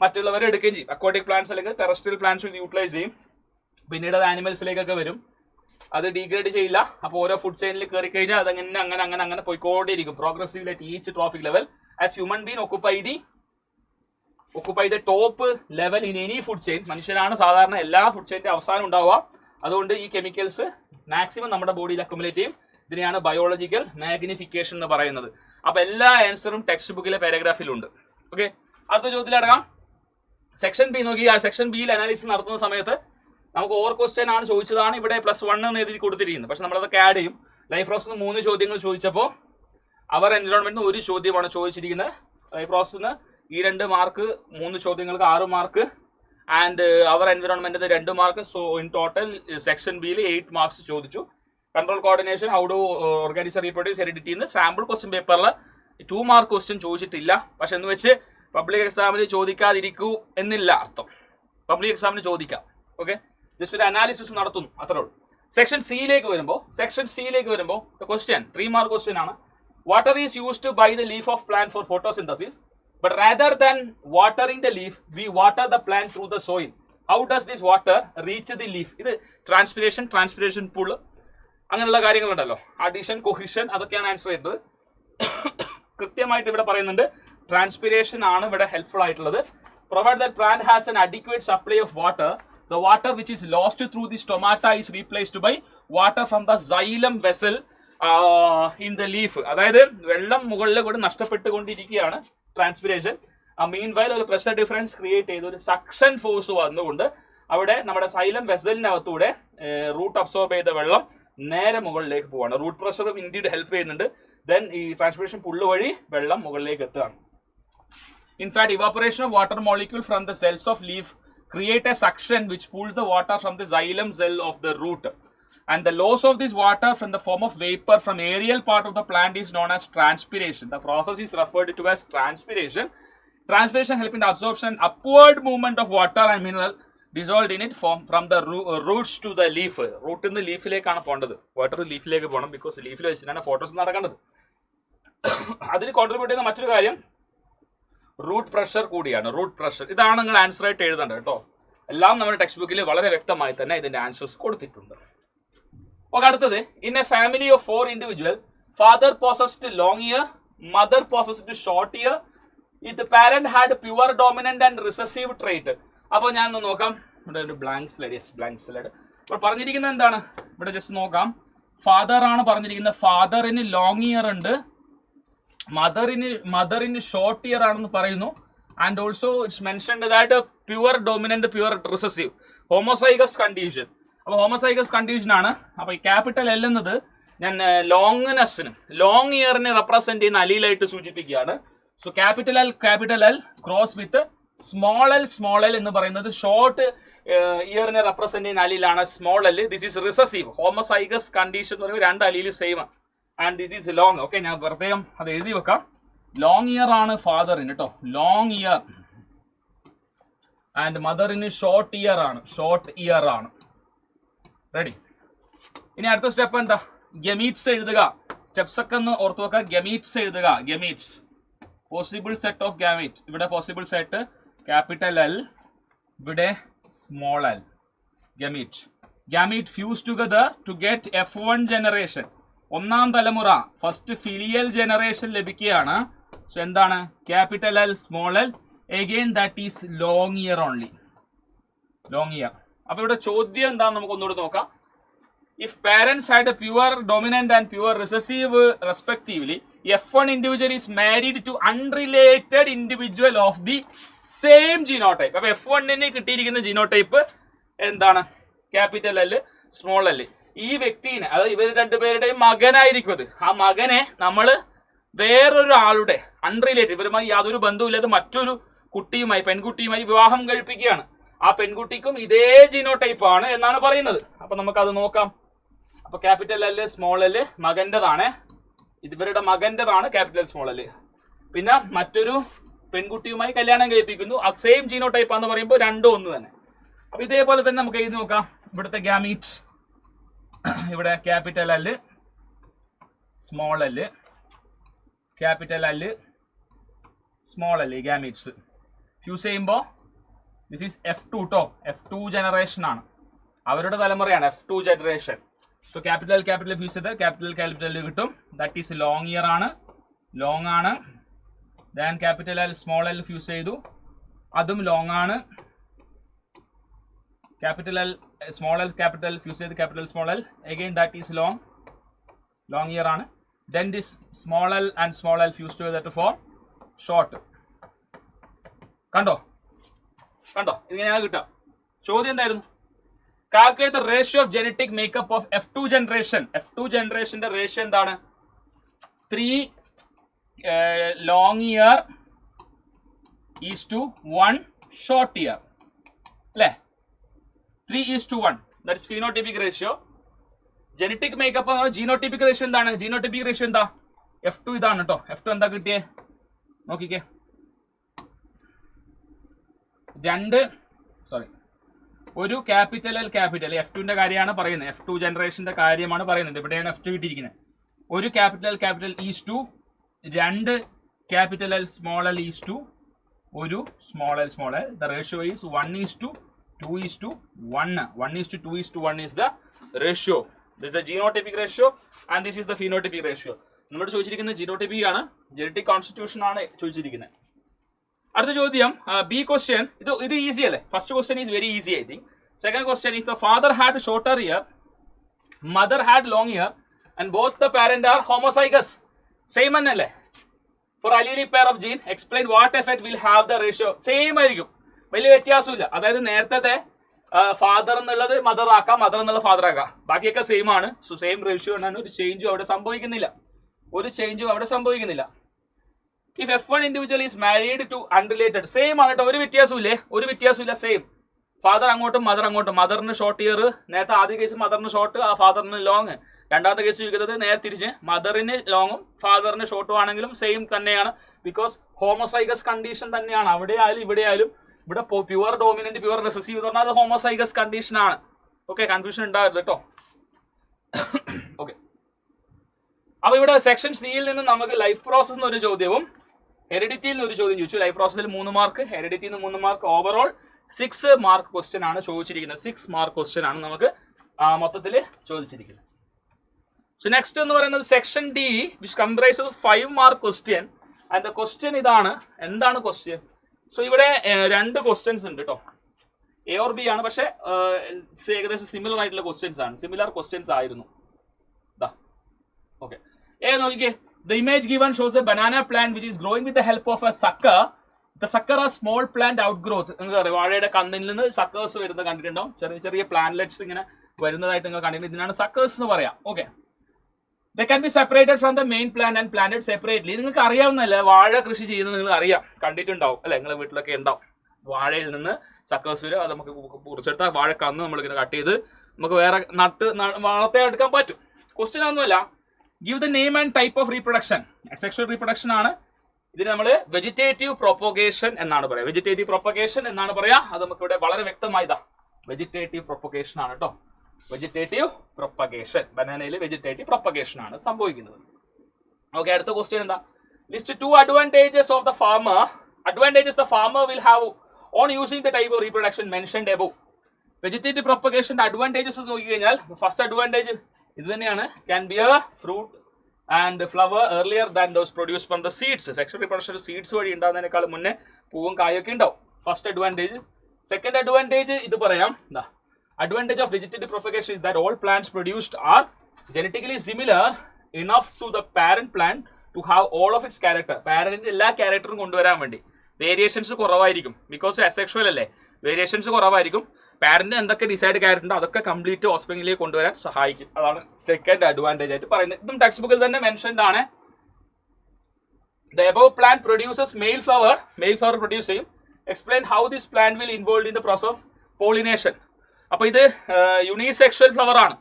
മറ്റുള്ളവരെ എടുക്കുകയും ചെയ്യും. അക്വാട്ടിക് പ്ലാന്റ്സ് അല്ലെങ്കിൽ ടെറസ്ട്രിയൽ പ്ലാന്റ്സ് ഇത് യൂട്ടിലൈസ് ചെയ്യും. പിന്നീട് അത് ആനിമൽസിലേക്കൊക്കെ വരും. അത് ഡീഗ്രേഡ് ചെയ്യില്ല. അപ്പോൾ ഓരോ ഫുഡ് ചെയിനിൽ കയറി കഴിഞ്ഞാൽ അതങ്ങനെ അങ്ങനെ പോയിക്കൊണ്ടേയിരിക്കും progressively at each trophic level. As human being occupy the top level in any food chain. മനുഷ്യനാണ് സാധാരണ എല്ലാ ഫുഡ് ചെയിൻ്റെ അവസാനം ഉണ്ടാവുക. അതുകൊണ്ട് ഈ കെമിക്കൽസ് മാക്സിമം നമ്മുടെ ബോഡിയിൽ അക്യുമുലേറ്റ് ചെയ്യും. ഇതിനെയാണ് ബയോളജിക്കൽ മാഗ്നിഫിക്കേഷൻ എന്ന് പറയുന്നത്. അപ്പോൾ എല്ലാ ആൻസറും ടെക്സ്റ്റ് ബുക്കിലെ പാരഗ്രാഫിലുണ്ട്. ഓക്കെ, അടുത്ത ചോദ്യത്തിലടങ്ങാം. സെക്ഷൻ ബി നോക്കി. ആ സെക്ഷൻ ബിയിൽ അനാലിസിസ് നടത്തുന്ന സമയത്ത് നമുക്ക് ഓവർ ക്വസ്റ്റ്യൻ ആണ് ചോദിച്ചതാണ് ഇവിടെ +1 എന്ന് എഴുതി കൊടുത്തിരിക്കുന്നത്. പക്ഷെ നമ്മളതൊക്കെ ആഡ് ചെയ്യും. ലൈഫ് പ്രോസസ്സിന് 3 ചോദ്യങ്ങൾ ചോദിച്ചപ്പോൾ അവർ എൻവിറോൺമെന്റിന് 1 ചോദ്യമാണ് ചോദിച്ചിരിക്കുന്നത്. ലൈഫ് പ്രോസസ്സിന് ഈ 2 മാർക്ക്, 3 ചോദ്യങ്ങൾക്ക് 6 മാർക്ക്, ആൻഡ് അവർ എൻവിറോൺമെന്റിന് 2 mark. So in total section ബിയിൽ 8 മാർക്സ് ചോദിച്ചു. Control coordination, how do organism reproduce, heredity എന്ന് സാമ്പിൾ ക്വസ്റ്റ്യൻ പേപ്പറിൽ 2 മാർക്ക് ക്വസ്റ്റ്യൻ ചോദിച്ചിട്ടില്ല. പക്ഷെ എന്ന് വെച്ച് പബ്ലിക് എക്സാമിന് ചോദിക്കാതിരിക്കൂ എന്നില്ല അർത്ഥം. പബ്ലിക് എക്സാമിന് ചോദിക്കാം. ഓക്കെ, ജസ്റ്റ് ഒരു അനാലിസിസ് നടത്തുന്നു, അത്രേ ഉള്ളൂ. സെക്ഷൻ സിയിലേക്ക് വരുമ്പോൾ ക്വസ്റ്റ്യൻ 3 മാർക്ക് ക്വസ്റ്റ്യൻ ആണ്. Water is used by the leaf of plant for photosynthesis. But rather than watering the leaf, we water the plant through the soil. How does this water reach the leaf? ഇത് ട്രാൻസ്പിരേഷൻ പൂൾ അങ്ങനെയുള്ള കാര്യങ്ങളുണ്ടല്ലോ. അഡീഷൻ, കൊഹിഷൻ, അതൊക്കെയാണ് ആൻസർ ചെയ്തത്. കൃത്യമായിട്ട് ഇവിടെ പറയുന്നുണ്ട് ട്രാൻസ്പിരേഷൻ ആണ് ഇവിടെ ഹെൽപ്ഫുൾ ആയിട്ടുള്ളത്. Provided that plant has an adequate supply of water, the water which is lost through the stomata is replaced by water from the xylem vessel in the leaf. അതായത് വെള്ളം മുകളിൽ കൂടെ നഷ്ടപ്പെട്ടുകൊണ്ടിരിക്കുകയാണ് ട്രാൻസ്പിരേഷൻ. മീൻ വൈൽ ഒരു പ്രഷർ ഡിഫറൻസ് ക്രിയേറ്റ് ചെയ്ത് ഒരു സക്ഷൻ ഫോഴ്സ് വന്നുകൊണ്ട് അവിടെ നമ്മുടെ സൈലം വെസലിനകത്തൂടെ റൂട്ട് അബ്സോർബ് ചെയ്ത വെള്ളം നേരെ മുകളിലേക്ക് പോവാണ്. റൂട്ട് പ്രഷർ ഇൻഡീഡ് ഹെൽപ്പ് ചെയ്യുന്നുണ്ട്. ദെൻ ഈ ട്രാൻസ്പിരേഷൻ പുള്ള് വഴി വെള്ളം മുകളിലേക്ക് എത്തുകയാണ്. In fact evaporation of water molecule from the cells of leaf create A suction which pulls the water from the xylem cell of the root. And the loss of this water from the form of vapor from aerial part of the plant is known as transpiration. The process is referred to as transpiration. Transpiration helps in the absorption and upward movement of water and mineral dissolved in it from the roots to the leaf. Root in the leaf lekana pondadu. Water leaf leke ponam because leaf il vechana photos nadakkanadu. Adil contribute cheyna mattoru karyam root pressure koodiyana. Root pressure idana ningal answer aayittu ezhudanda ketto. എല്ലാം നമ്മുടെ ടെക്സ്റ്റ് ബുക്കിൽ വളരെ വ്യക്തമായി തന്നെ ഇതിന്റെ ആൻസേഴ്സ് കൊടുത്തിട്ടുണ്ട്. ഓക്കെ, അടുത്തത് in a family of 4 individual father possessed long ear, mother possessed short ear, ഇത് parent had pure dominant and recessive trait. അപ്പോൾ ഞാൻ ഒന്ന് നോക്കാം, ഇവിടെ ഒരു ബ്ലാങ്ക് സ്ലൈഡ്. അപ്പോൾ പറഞ്ഞിരിക്കുന്നത് എന്താണ്, ഇവിടെ ജസ്റ്റ് നോക്കാം. ഫാദർ ആണ് പറഞ്ഞിരിക്കുന്നത്. ഫാദറിന് ലോങ് ഇയർ ഉണ്ട്, മദറിന് ഷോർട്ട് ഇയർ ആണെന്ന് പറയുന്നു. And also it's mentioned that pure dominant pure recessive homozygous condition. അപ്പോൾ ഹോമോസൈഗസ് കണ്ടീഷൻ ആണ്. അപ്പോൾ ഈ ക്യാപിറ്റൽ എൽ എന്നത് ഞാൻ ലോങ്നെസ്സിന് ലോങ് ഇയറിനെ റെപ്രസെന്റ് ചെയ്യുന്ന അലീലായിട്ട് സൂചിപ്പിക്കുകയാണ്. So capital L cross with small L എന്ന് പറയുന്നത് ഷോർട്ട് ഇയറിനെ റെപ്രസെന്റ് ചെയ്യുന്ന അലീലാണ് small L. This is recessive. Homozygous condition എന്ന് പറയുമ്പോൾ 2 allele same and this is long. Okay, ഞാൻ പ്രത്യേകം അത് എഴുതി വെക്കാം. ലോങ് ഇയർ ആണ് ഫാദറിന് കേട്ടോ, ലോങ് ഇയർ. ആൻഡ് മദറിന് ഷോർട്ട് ഇയർ ആണ്. റെഡി. ഇനി അടുത്ത സ്റ്റെപ്പ് എന്താ, ഗമീറ്റ്സ് എഴുതുക. സ്റ്റെപ്സ് ഒക്കെ ഒന്ന് ഓർത്തു വെക്കുക. ഗമീറ്റ്സ് എഴുതുക. Gametes possible set of gamete. ഇവിടെ പോസിബിൾ സെറ്റ് ക്യാപിറ്റൽ എൽ, ഇവിടെ small L. Gamete fuse together to get F1 generation. 1ാം തലമുറ ഫസ്റ്റ് ഫിലിയൽ ജനറേഷൻ ലഭിക്കുകയാണ്. സോ എന്താണ്, capital L small L. Again that is long ear only, long ear. അപ്പൊ ഇവിടെ ചോദ്യം എന്താണെന്ന് നമുക്ക് ഒന്നുകൂടെ നോക്കാം. If parents had a pure dominant and pure recessive respectively, F1 individual is married to unrelated individual of the same genotype. അപ്പോൾ F1 കിട്ടിയിരിക്കുന്ന ജീനോടൈപ്പ് എന്താണ്, ക്യാപിറ്റൽ എൽ സ്മോൾ എൽ. ഈ വ്യക്തിനെ, അതായത് ഇവർ രണ്ടുപേരുടെയും മകനായിരിക്കും അത്. ആ മകനെ നമ്മൾ വേറൊരു ആളുടെ അൺറിലേറ്റഡ്, ഇവരുമായി യാതൊരു ബന്ധവുമില്ലാതെ മറ്റൊരു കുട്ടിയുമായി, പെൺകുട്ടിയുമായി വിവാഹം കഴിപ്പിക്കുകയാണ്. ആ പെൺകുട്ടിക്കും ഇതേ ജീനോടൈപ്പ് ആണ് എന്നാണ് പറയുന്നത്. അപ്പൊ നമുക്ക് അത് നോക്കാം. അപ്പൊ ക്യാപിറ്റൽ എൽ സ്മോൾ എൽ മകന്റേതാണ്, ഇവരുടെ മകന്റേതാണ് ക്യാപിറ്റൽ സ്മോൾ എൽ. പിന്നെ മറ്റൊരു പെൺകുട്ടിയുമായി കല്യാണം കഴിപ്പിക്കുന്നു, സെയിം ജീനോടൈപ്പ് എന്ന് പറയുമ്പോൾ രണ്ടും ഒന്ന് തന്നെ. അപ്പൊ ഇതേപോലെ തന്നെ നമുക്ക് എഴുതി നോക്കാം. ഇവിടുത്തെ ഗാമീറ്റ്, ഇവിടെ capital L small L, capital L small L gametes fuse ചെയ്യുമ്പോൾ ദിസ് ഈസ് F2 കേട്ടോ. F2 ജനറേഷൻ ആണ്, അവരുടെ തലമുറയാണ് F2 generation. So capital fuse ചെയ്ത് ക്യാപിറ്റൽ കിട്ടും. ദാറ്റ് ഈസ് ലോങ് ഇയർ ആണ്, ലോങ് ആണ്. Then capital L small L fuse ചെയ്തു, അതും ലോങ് ആണ്. Capital L small L capital fuse ചെയ്ത് capital small L, again that is long ear ആണ്. Then this small L and small L fuse to form short. കണ്ടോ ഇങ്ങനെയാണ് കിട്ടുക. ചോദ്യം എന്തായിരുന്നു, calculate the ratio of genetic makeup of F2 generation. F2 ജനറേഷന്റെ റേഷ്യോ എന്താണ്, 3 long ear is to 1 short ear അല്ലേ. 3:1, that is phenotypic ratio. Genetic makeup genotypic ratio എന്താണ്, ജീനോടൈപ്പിക് റേഷ്യോ എന്താ, F2 ഇതാണ് കേട്ടോ. F2 എന്താ കിട്ടിയേ നോക്കിക്കേ, ഒരു ക്യാപിറ്റൽ എൽ ക്യാപിറ്റൽ F2ന്റെ കാര്യമാണ് പറയുന്നത്, F2 ജനറേഷന്റെ കാര്യമാണ് പറയുന്നത്. ഇവിടെയാണ് F2 കിട്ടിയിരിക്കുന്നത്. ഒരു capital is to 2 capital L small L is to ഒരു small L. The ratio is 1:2:1. 1:2:1 is the ratio. This is the genotypic ratio and this is the phenotypic ratio. നമ്മൾ ചോദിച്ചിരിക്കുന്നത് ജീനോടൈപ്പിക് ആണ്, ജനറ്റിക് കോൺസ്റ്റിറ്റ്യൂഷൻ ആണ് ചോദിച്ചിരിക്കുന്നത്. അടുത്ത ചോദ്യം, ബി ക്വസ്റ്റ്യൻ. ഇത് ഈസി അല്ലേ. First question is very easy I think. Second question is the father had shorter ear, mother had long ear and both the parent are homozygous. Same തന്നെയല്ലേ. For allelic pair of gene explain what effect will have the ratio. Same ആയിരിക്കും, വലിയ വ്യത്യാസമില്ല. അതായത് നേരത്തെ ഫാദർ എന്നുള്ളത് മദർ ആക്കാം, മദർ എന്നുള്ള ഫാദർ ആക്കാം, ബാക്കിയൊക്കെ സെയിം ആണ്. സോ സെയിം റേഷ്യോ ആണ്, ഒരു ചേഞ്ചും അവിടെ സംഭവിക്കുന്നില്ല. If F1 individual is married to unrelated, same ആണ് കേട്ടോ, ഒരു വ്യത്യാസമില്ല, സെയിം. ഫാദർ അങ്ങോട്ടും മദർ അങ്ങോട്ടും. മദറിന് ഷോർട്ട് ഇയർ, നേരത്തെ ആദ്യ കേസ് മദറിന് ഷോർട്ട്, ആ ഫാദറിന് ലോങ്. രണ്ടാമത്തെ കേസ് ചോദിക്കുന്നത് നേരെ തിരിച്ച്, മദറിന് ലോങ്ങും ഫാദറിന് ഷോർട്ടും ആണെങ്കിലും സെയിം തന്നെയാണ്. ബിക്കോസ് ഹോമോസൈഗസ് കണ്ടീഷൻ തന്നെയാണ് അവിടെ ആയാലും ഇവിടെ ആയാലും. ഇവിടെ പ്യുവർ ഡോമിനന്റ് പ്യുവർ റിസസീവ് എന്ന് പറഞ്ഞാൽ അത് ഹോമോസൈഗസ് കണ്ടീഷൻ ആണ്. ഓക്കെ, കൺഫ്യൂഷൻ ഉണ്ടാവരുത് കേട്ടോ. ഓക്കെ, അപ്പൊ ഇവിടെ സെക്ഷൻ സിയിൽ നിന്ന് നമുക്ക് ലൈഫ് പ്രോസസ് എന്നൊരു ചോദ്യവും ഹെറിഡിറ്റിയിൽ നിന്ന് ഒരു ചോദ്യം ചോദിച്ചു. ലൈഫ് പ്രോസസ്സിൽ 3 മാർക്ക്, ഹെറിഡിറ്റിയിൽ നിന്ന് 3 മാർക്ക്. ഓവറോൾ 6 മാർക്ക് ക്വസ്റ്റ്യൻ ആണ് ചോദിച്ചിരിക്കുന്നത്. 6 മാർക്ക് ക്വസ്റ്റ്യൻ ആണ് നമുക്ക് മൊത്തത്തിൽ ചോദിച്ചിരിക്കുന്നത്. സോ നെക്സ്റ്റ് എന്ന് പറയുന്നത് section D which comprises 5 mark question. And the question ഇതാണ്. എന്താണ് ക്വസ്റ്റ്യൻ? സോ ഇവിടെ 2 ക്വസ്റ്റ്യൻസ് ഉണ്ട് കേട്ടോ. എ ഓർ ബി ആണ്, പക്ഷെ ഏകദേശം സിമിലർ ആയിട്ടുള്ള ക്വസ്റ്റ്യൻസ് ആണ്. സിമിലർ ക്വസ്റ്റ്യൻസ് ആയിരുന്നു. ഓക്കെ, നോക്കിക്കേ. The image given shows a banana plant which is growing with the help of a sucker. The sucker has small plant outgrowth. നിങ്ങൾക്ക് അറിയാം, വാഴയുടെ കന്നിൽ നിന്ന് സക്കേഴ്സ് വരുന്നത് കണ്ടിട്ടുണ്ടാവും. ചെറിയ ചെറിയ പ്ലാന്റ്ലെറ്റ്സ് ഇങ്ങനെ വരുന്നതായിട്ട് നിങ്ങൾ കണ്ടിട്ടുണ്ട്. ഇതിനാണ് സക്കേഴ്സ് എന്ന് പറയാം. Okay, they can be separated from the main plant and planted separately. നിങ്ങൾക്ക് അറിയാവുന്നല്ലേ, വാഴ കൃഷി ചെയ്യുന്നത് നിങ്ങൾ അറിയാം, കണ്ടിട്ടുണ്ടാവും അല്ലെ, നിങ്ങളുടെ വീട്ടിലൊക്കെ ഉണ്ടാവും. വാഴയിൽ നിന്ന് സക്കേഴ്സ് വരും, അത് നമുക്ക് കുറിച്ചെടുത്താൽ വാഴ കന്ന് നമ്മളിങ്ങനെ കട്ട് ചെയ്ത് നമുക്ക് വേറെ വളർത്തെ എടുക്കാൻ പറ്റും. ക്വസ്റ്റ്യൻ ഒന്നുമല്ല. Give the name and type of reproduction. Sexual reproduction ആണ്. ഇതിന് നമ്മൾ വെജിറ്റേറ്റീവ് പ്രൊപ്പഗേഷൻ എന്നാണ് പറയാ. വെജിറ്റേറ്റീവ് പ്രൊപ്പഗേഷൻ എന്നാണ് പറയാ. അത് നമുക്ക് ഇവിടെ വളരെ വ്യക്തമായതാ. വെജിറ്റേറ്റീവ് പ്രൊപ്പഗേഷൻ ആണ് കേട്ടോ. Vegetative propagation. ബനാനയിൽ വെജിറ്റേറ്റീവ് പ്രൊപ്പഗേഷൻ ആണ് സംഭവിക്കുന്നത്. ഓക്കെ, അടുത്ത ക്വസ്റ്റ്യൻ എന്താ? List 2 advantages of the farmer. Advantages the farmer will have on using the type of reproduction mentioned above. വെജിറ്റേറ്റീവ് പ്രൊപ്പഗേഷന്റെ അഡ്വാൻറ്റേജസ് നോക്കി കഴിഞ്ഞാൽ ഫസ്റ്റ് അഡ്വാൻറ്റേജ് ഇത് തന്നെയാണ്. Can be a fruit and flower earlier than those produce from the seeds. Sexual reproduction seeds വഴി ഉണ്ടാകുന്നതിനേക്കാൾ മുന്നേ പൂവും കായൊക്കെ ഉണ്ടാവും. First advantage. സെക്കൻഡ് അഡ്വാൻറ്റേജ് ഇത് പറയാം. എന്താ advantage of vegetative propagation is that all plants produced are genetically similar enough to the parent plant to have all of its character. പാരന്റിന്റെ എല്ലാ ക്യാരക്ടറും കൊണ്ടുവരാൻ വേണ്ടി വേരിയേഷൻസ് കുറവായിരിക്കും. ബിക്കോസ് അസെക്ഷൽ അല്ലേ, വേരിയേഷൻസ് കുറവായിരിക്കും. പാരന്റ് എന്തൊക്കെ ഡിസൈഡ് ക്യാരക്ടർ ഉണ്ടോ അതൊക്കെ കംപ്ലീറ്റ് ഓസ്പ്രിംഗിലേക്ക് കൊണ്ടുവരാൻ സഹായിക്കും. അതാണ് സെക്കൻഡ് അഡ്വാൻറ്റേജ് ആയിട്ട് പറയുന്നത്. ഇതും ടെക്സ്റ്റ് ബുക്കിൽ തന്നെ മെൻഷൻഡ് ആണ്. The above plant produces male flower produce ചെയ്യും. Explain how this plant will involved in the process of pollination. അപ്പൊ ഇത് യൂണിസെക്ഷൽ ഫ്ലവർ ആണ്.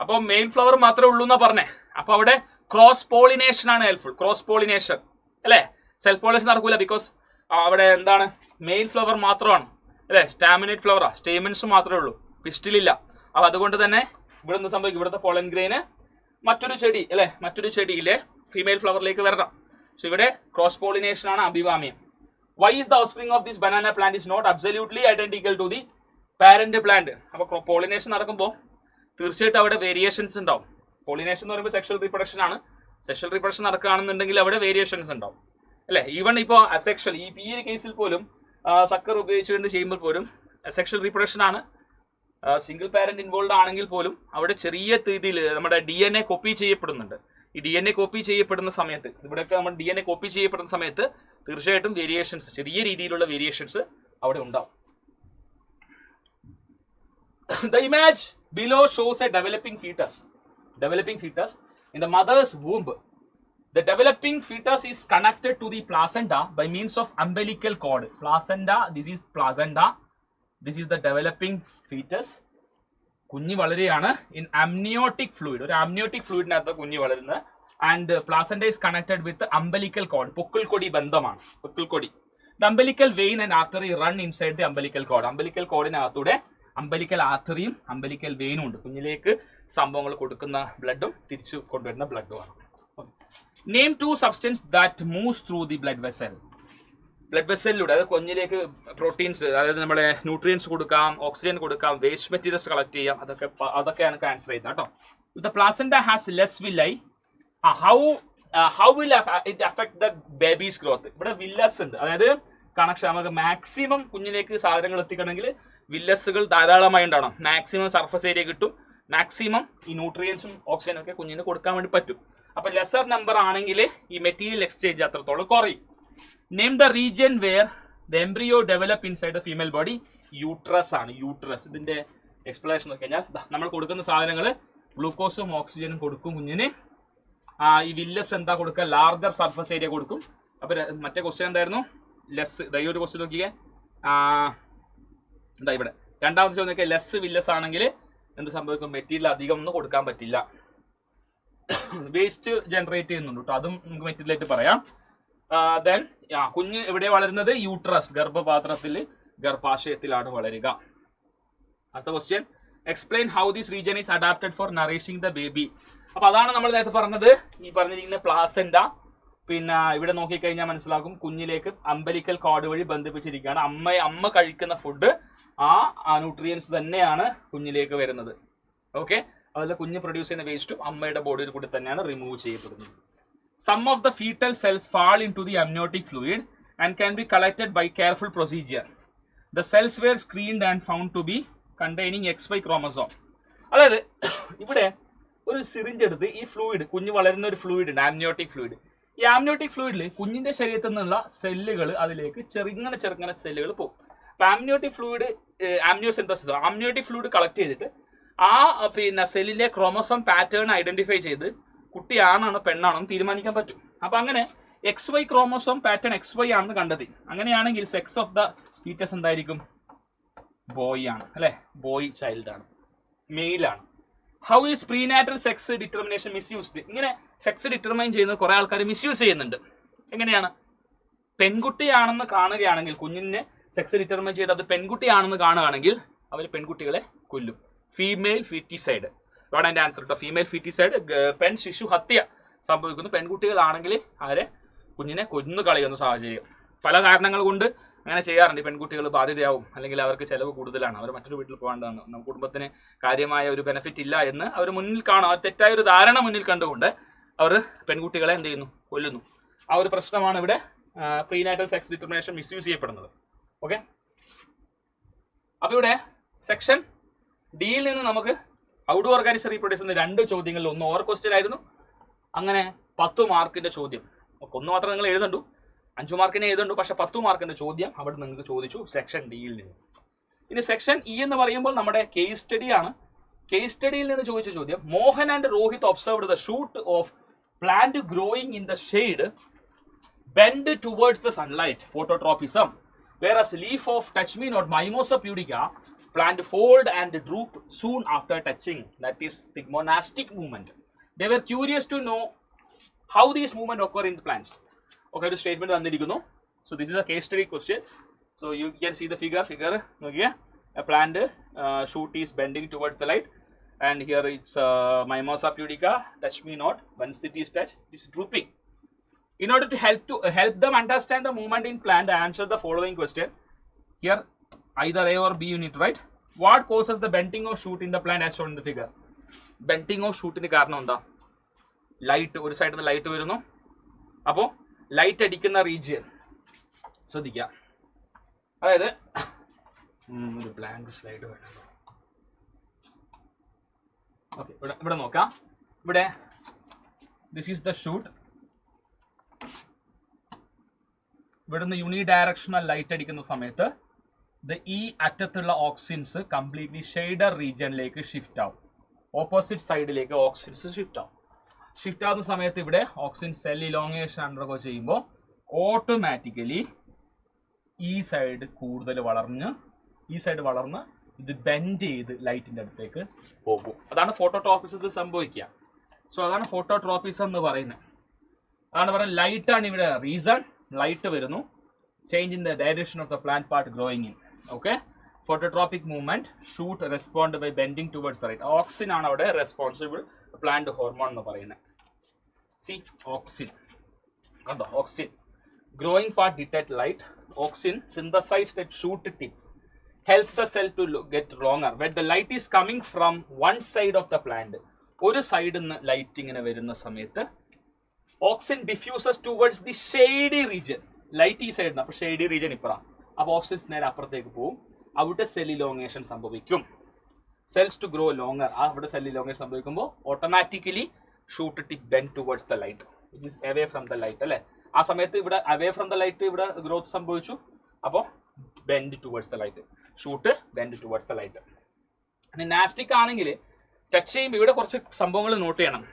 അപ്പൊ മെയിൻ ഫ്ലവർ മാത്രമേ ഉള്ളൂ എന്നാ പറഞ്ഞേ. അപ്പൊ അവിടെ ക്രോസ് പോളിനേഷൻ ആണ് ഹെൽപ്ഫുൾ. ക്രോസ് പോളിനേഷൻ അല്ലെ, സെൽഫ് പോളിനേഷൻ നടക്കൂല. ബിക്കോസ് അവിടെ എന്താണ്, മെയിൻ ഫ്ലവർ മാത്രമാണ് അല്ലെ, സ്റ്റാമിനേറ്റ് ഫ്ലവറാ, സ്റ്റേമൻസ് മാത്രമേ ഉള്ളൂ, പിസ്റ്റിലില്ല. അപ്പൊ അതുകൊണ്ട് തന്നെ ഇവിടെ നിന്ന് സംഭവിക്കും, ഇവിടുത്തെ പോളൻ ഗ്രെയിന് മറ്റൊരു ചെടി അല്ലെ, മറ്റൊരു ചെടിയിലെ ഫീമെയിൽ ഫ്ലവറിലേക്ക് വരണം. സോ ഇവിടെ ക്രോസ് പോളിനേഷൻ ആണ് അഭിവാമ്യം. Why is the offspring of this banana plant is not absolutely identical to the parent plant. അപ്പൊ പോളിനേഷൻ നടക്കുമ്പോൾ തീർച്ചയായിട്ടും അവിടെ വേരിയേഷൻസ് ഉണ്ടാവും. പോളിനേഷൻ എന്ന് പറയുമ്പോൾ സെക്ഷൽ റീപ്രൊഡക്ഷൻ ആണ്. സെക്ഷൽ റീപ്രൊഡക്ഷൻ നടക്കുകയാണെന്നുണ്ടെങ്കിൽ അവിടെ വേരിയേഷൻസ് ഉണ്ടാവും അല്ലെ. ഈവൺ ഇപ്പോൾ അസെക്ഷൽ ഈ ഒരു കേസിൽ പോലും സക്കർ ഉപയോഗിച്ചുകൊണ്ട് ചെയ്യുമ്പോൾ പോലും സെക്ഷൽ റീപ്രൊഡക്ഷൻ ആണ്. സിംഗിൾ പാരന്റ് ഇൻവോൾവ് ആണെങ്കിൽ പോലും അവിടെ ചെറിയ രീതിയിൽ നമ്മുടെ DNA കോപ്പി ചെയ്യപ്പെടുന്നുണ്ട്. ഈ DNA കോപ്പി ചെയ്യപ്പെടുന്ന സമയത്ത്, ഇവിടെയൊക്കെ നമ്മൾ DNA കോപ്പി ചെയ്യപ്പെടുന്ന സമയത്ത് തീർച്ചയായിട്ടും വേരിയേഷൻസ്, ചെറിയ രീതിയിലുള്ള വേരിയേഷൻസ് അവിടെ ഉണ്ടാവും. The image below shows a developing fetus. Developing fetus in the mother's womb. The developing fetus is connected to the placenta by means of umbilical cord. Placenta, this is placenta. This is the developing fetus. കുഞ്ഞ് വളരെയാണ് in amniotic fluid. ഒരു amniotic fluidനകത്ത് കുഞ്ഞ് വളരുന്നത്. And placenta is connected with the umbilical cord. പൊക്കിൾക്കൊടി ബന്ധമാണ്, പൊക്കിൾക്കൊടി. The umbilical vein and artery run inside the umbilical cord. umbilical കോഡിനകത്തൂടെ അമ്പലിക്കൽ ആർട്ടറിയും അമ്പലിക്കൽ വെയിനും ഉണ്ട്. കുഞ്ഞിലേക്ക് സംഭവങ്ങൾ കൊടുക്കുന്ന ബ്ലഡും തിരിച്ചു കൊണ്ടുവരുന്ന ബ്ലഡുമാണ്. Name 2 substance that moves through the blood vessel. Blood വെസലിലൂടെ, അതായത് കുഞ്ഞിലേക്ക് പ്രോട്ടീൻസ്, അതായത് നമ്മുടെ ന്യൂട്രിയൻസ് കൊടുക്കാം, ഓക്സിജൻ കൊടുക്കാം, വേസ്റ്റ് മെറ്റീരിയൽസ് കളക്ട് ചെയ്യാം. അതൊക്കെയാണ് ആൻസർ ചെയ്യുന്നത് കേട്ടോ. The placenta has less villi. How will it affect the babies growth. ഇവിടെ വില്ലസ് ഉണ്ട്, അതായത് കണക്ഷൻ. നമുക്ക് മാക്സിമം കുഞ്ഞിലേക്ക് സാധനങ്ങൾ എത്തിക്കണമെങ്കിൽ വില്ലസുകൾ ധാരാളമായി ഉണ്ടാവണം. മാക്സിമം സർഫസ് ഏരിയ കിട്ടും, മാക്സിമം ഈ ന്യൂട്രിയൻസും ഓക്സിജനും ഒക്കെ കുഞ്ഞിന് കൊടുക്കാൻ വേണ്ടി പറ്റും. അപ്പൊ ലെസർ നമ്പർ ആണെങ്കിൽ ഈ മെറ്റീരിയൽ എക്സ്ചേഞ്ച് അത്രത്തോളം കുറയും. Name the region where the embryo develop inside the female body. Uterus ആണ്, യൂട്രസ്. ഇതിന്റെ എക്സ്പ്ലനേഷൻ നോക്കി കഴിഞ്ഞാൽ നമ്മൾ കൊടുക്കുന്ന സാധനങ്ങൾ ഗ്ലൂക്കോസും ഓക്സിജനും കൊടുക്കും കുഞ്ഞിന്. ഈ വില്ലസ് എന്താ കൊടുക്കുക, ലാർജർ സർഫസ് ഏരിയ കൊടുക്കും. അപ്പൊ മറ്റേ ക്വസ്റ്റ്യൻ എന്തായിരുന്നു, ലെസ്. ഈ ഒരു ക്വസ്റ്റ്യൻ നോക്കിയേ, എന്താ ഇവിടെ രണ്ടാമത്തെ ചോദ്യം നോക്കിയാൽ ലെസ് വില്ലസ് ആണെങ്കിൽ എന്ത് സംഭവിക്കും, മെറ്റീരിയൽ അധികം ഒന്നും കൊടുക്കാൻ പറ്റില്ല, വേസ്റ്റ് ജനറേറ്റ് ചെയ്യുന്നുണ്ട് കേട്ടോ. അതും നമുക്ക് മെറ്റീരിയൽ ആയിട്ട് പറയാം. ദെൻ കുഞ്ഞ് എവിടെ വളരുന്നത്, യൂട്രസ്, ഗർഭപാത്രത്തിൽ, ഗർഭാശയത്തിലാണ് വളരുക. അടുത്ത question, explain how this region is adapted for nourishing the baby. അപ്പൊ അതാണ് നമ്മൾ നേരത്തെ പറഞ്ഞത്. ഈ പറഞ്ഞിരിക്കുന്ന പ്ലാസെന്റ, പിന്നെ ഇവിടെ നോക്കിക്കഴിഞ്ഞാൽ മനസ്സിലാക്കും കുഞ്ഞിലേക്ക് അംബലിക്കൽ കോഡ് വഴി ബന്ധിപ്പിച്ചിരിക്കുകയാണ്. അമ്മ കഴിക്കുന്ന ഫുഡ് ആ ന്യൂട്രിയൻസ് തന്നെയാണ് കുഞ്ഞിലേക്ക് വരുന്നത്. ഓക്കെ, അതുപോലെ കുഞ്ഞ് പ്രൊഡ്യൂസ് ചെയ്യുന്ന വേസ്റ്റും അമ്മയുടെ ബോഡിയിൽ കൂടി തന്നെയാണ് റിമൂവ് ചെയ്യപ്പെടുന്നത്. Some of the fetal cells fall in to the amniotic fluid and can be collected by careful procedure. The cells were screened and found to be containing XY chromosome. അതായത് ഇവിടെ ഒരു സിറിഞ്ച് എടുത്ത് ഈ ഫ്ലൂയിഡ്, കുഞ്ഞ് വളരുന്ന ഒരു ഫ്ലൂയിഡ് ഉണ്ട്, ആംനിയോട്ടിക് ഫ്ലൂയിഡ്. ഈ ആംനിയോട്ടിക് ഫ്ലൂയിഡിൽ കുഞ്ഞിന്റെ ശരീരത്തിൽ നിന്നുള്ള സെല്ലുകൾ അതിലേക്ക് ചെറുങ്ങനെ സെല്ലുകൾ പോകും. അപ്പൊ amniotic fluid amniocentesis, amniotic fluid collect ചെയ്തിട്ട് പിന്നെ സെല്ലിലെ ക്രോമസോം പാറ്റേൺ ഐഡന്റിഫൈ ചെയ്ത് കുട്ടി ആണാണോ പെണ്ണാണോ എന്ന് തീരുമാനിക്കാൻ പറ്റും. അപ്പൊ അങ്ങനെ XY ക്രോമസോം പാറ്റേൺ XY ആണെന്ന് കണ്ടെത്തി. അങ്ങനെയാണെങ്കിൽ സെക്സ് ഓഫ് ദ ഫീറ്റസ് എന്തായിരിക്കും? ബോയ് ആണ്, അല്ലെ? ബോയ് ചൈൽഡ് ആണ്, മെയിൽ ആണ്. How is prenatal sex determination misused? ഇങ്ങനെ സെക്സ് ഡിറ്റർമൈൻ ചെയ്യുന്നത് കുറെ ആൾക്കാർ മിസ്യൂസ് ചെയ്യുന്നുണ്ട്. എങ്ങനെയാണ്? പെൺകുട്ടിയാണെന്ന് കാണുകയാണെങ്കിൽ, കുഞ്ഞിനെ സെക്സ് ഡിറ്റർമൈൻ ചെയ്ത് അത് പെൺകുട്ടിയാണെന്ന് കാണുകയാണെങ്കിൽ അവർ പെൺകുട്ടികളെ കൊല്ലും. ഫീമെയിൽ ഫീറ്റിസൈഡ് ആണ് അതിന്റെ ആൻസർ കേട്ടോ. ഫീമെയിൽ ഫീറ്റിസൈഡ്, പെൺ ശിശു ഹത്യ സംഭവിക്കുന്നു. പെൺകുട്ടികളാണെങ്കിൽ അവരെ കുഞ്ഞിനെ കൊന്നു കളയുന്ന സാഹചര്യം. പല കാരണങ്ങൾ കൊണ്ട് അങ്ങനെ ചെയ്യാറുണ്ട്. പെൺകുട്ടികൾ ബാധ്യതയാവും, അല്ലെങ്കിൽ അവർക്ക് ചിലവ് കൂടുതലാണ്, അവർ മറ്റൊരു വീട്ടിൽ പോകേണ്ടതാണ്, നമ്മുടെ കുടുംബത്തിന് കാര്യമായ ഒരു ബെനിഫിറ്റ് ഇല്ല എന്ന് അവർ മുന്നിൽ കാണും. അവർ തെറ്റായ ഒരു ധാരണ മുന്നിൽ കണ്ടുകൊണ്ട് അവർ പെൺകുട്ടികളെ എന്ത് ചെയ്യുന്നു? കൊല്ലുന്നു. ആ ഒരു പ്രശ്നമാണ് ഇവിടെ പ്രീനാറ്റൽ സെക്സ് ഡിറ്റർമിനേഷൻ മിസ്യൂസ് ചെയ്യപ്പെടുന്നത്. ഓക്കെ, അപ്പൊ ഇവിടെ സെക്ഷൻ ഡിയിൽ നിന്ന് നമുക്ക് ഹൗ ഡു ഓർഗാനിസം റീപ്രൊഡ്യൂസ് എന്ന 2 ചോദ്യങ്ങളിൽ ഒന്ന് ഓർ ക്വസ്റ്റ്യൻ ആയിരുന്നു. അങ്ങനെ 10 മാർക്കിന്റെ ചോദ്യം. ഒന്ന് മാത്രം നിങ്ങൾ എഴുതണ്ടു, 5 മാർക്കിനെ എഴുതണ്ടു, പക്ഷെ 10 മാർക്കിന്റെ ചോദ്യം അവിടെ നിങ്ങൾക്ക് ചോദിച്ചു സെക്ഷൻ ഡിയിൽ നിന്ന്. ഇനി സെക്ഷൻ ഇ എന്ന് പറയുമ്പോൾ നമ്മുടെ കേസ് സ്റ്റഡി ആണ്. കേസ് സ്റ്റഡിയിൽ നിന്ന് ചോദിച്ച ചോദ്യം, Mohan and Rohit observed the shoot of plant growing in the shade bend towards the sunlight, phototropism, whereas leaf of touch me not Mimosa pudica plant fold and droop soon after touching, that is the monastic movement. They were curious to know how these movements occur in the plants. Okay, the statement തന്നിരിക്കുന്നു. So this is a case study question. So you can see the figure okay, a plant shoot is bending towards the light, and here it's Mimosa pudica, touch me not, once it is touched it is drooping. In order to help them understand the movement in plant, answer the following question. Here either A or B unit, right? What causes the bending of shoot in the plant as shown in the figure? Bending of shoot ന് കാരണം എന്താ? ലൈറ്റ്, ഒരു സൈഡിൽ നിന്ന് ലൈറ്റ് വരുന്നു. അപ്പോൾ ലൈറ്റ് അടിക്കുന്ന റീജിയൻ ശ്രദ്ധിക്കുക. അതായത് ഒരു ബ്ലാങ്ക് സ്ലൈഡ് വേണം. ഓക്കെ, ഇവിടെ നോക്കാം. ഇവിടെ ദിസ് ഈസ് ദ ഷൂട്ട്. ഇവിടുന്ന് യൂണിഡയറക്ഷണൽ ലൈറ്റ് അടിക്കുന്ന സമയത്ത് ഈ അറ്റത്തുള്ള ഓക്സിൻസ് കംപ്ലീറ്റ്ലി ഷെയ്ഡർ റീജിയനിലേക്ക് ഷിഫ്റ്റ് ആവും. ഓപ്പോസിറ്റ് സൈഡിലേക്ക് ഓക്സിൻസ് ഷിഫ്റ്റ് ആവും. ഷിഫ്റ്റ് ആവുന്ന സമയത്ത് ഇവിടെ ഓക്സിൻ സെൽ ഇലോങ്ങേഷൻ അണ്ടർഗോ ചെയ്യുമ്പോൾ ഓട്ടോമാറ്റിക്കലി ഈ സൈഡ് കൂടുതൽ വളർന്ന് ഇത് ബെൻഡ് ചെയ്ത് ലൈറ്റിന്റെ അടുത്തേക്ക് പോകും. അതാണ് ഫോട്ടോട്രോപ്പിസത്തിൽ സംഭവിക്കുക. സോ അതാണ് ഫോട്ടോട്രോപ്പിസം എന്ന് പറയുന്നത്. അതാണ് പറയുന്നത് ലൈറ്റ് ആണ് ഇവിടെ റീസൺ. ലൈറ്റ് വരുന്നു, change in the direction of the plant part growing in. Okay, phototropic movement, shoot respond by bending towards the right. Auxin ആണ് അവിടെ റെസ്പോൺസിബിൾ പ്ലാന്റ് ഹോർമോൺ എന്ന് പറയുന്നത്. സി ഓക്സിൻ കണ്ടോ, auxin growing part detect light. Auxin synthesised at shoot tip help the cell to get longer when the light is coming from one side of the plant. ഒരു സൈഡിൽ നിന്ന് ലൈറ്റ് ഇങ്ങനെ വരുന്ന സമയത്ത് auxin diffuses towards the shady region. Light ഈ സൈഡിൽ നിന്ന്, അപ്പോൾ ഷെയ്ഡി റീജിയൻ ഇപ്പുറം. അപ്പോൾ ഓക്സിൻസ് നേരെ അപ്പുറത്തേക്ക് പോകും. അവിടെ സെൽ ഇലോങ്ങേഷൻ സംഭവിക്കും. Cells to grow longer. അവിടെ സെൽ ഇലോങ്ങേഷൻ സംഭവിക്കുമ്പോൾ automatically shoot tip bend towards the light which is away from the light, അല്ലേ? ആ സമയത്ത് ഇവിടെ അവേ ഫ്രം ദ ലൈറ്റ് ഇവിടെ ഗ്രോത്ത് സംഭവിച്ചു. അപ്പോൾ bend towards the light, shoot bend towards the light. Nastic ആണെങ്കിൽ ടച്ച് ചെയ്യുമ്പോൾ ഇവിടെ കുറച്ച് സംഭവങ്ങൾ നോട്ട് ചെയ്യണം.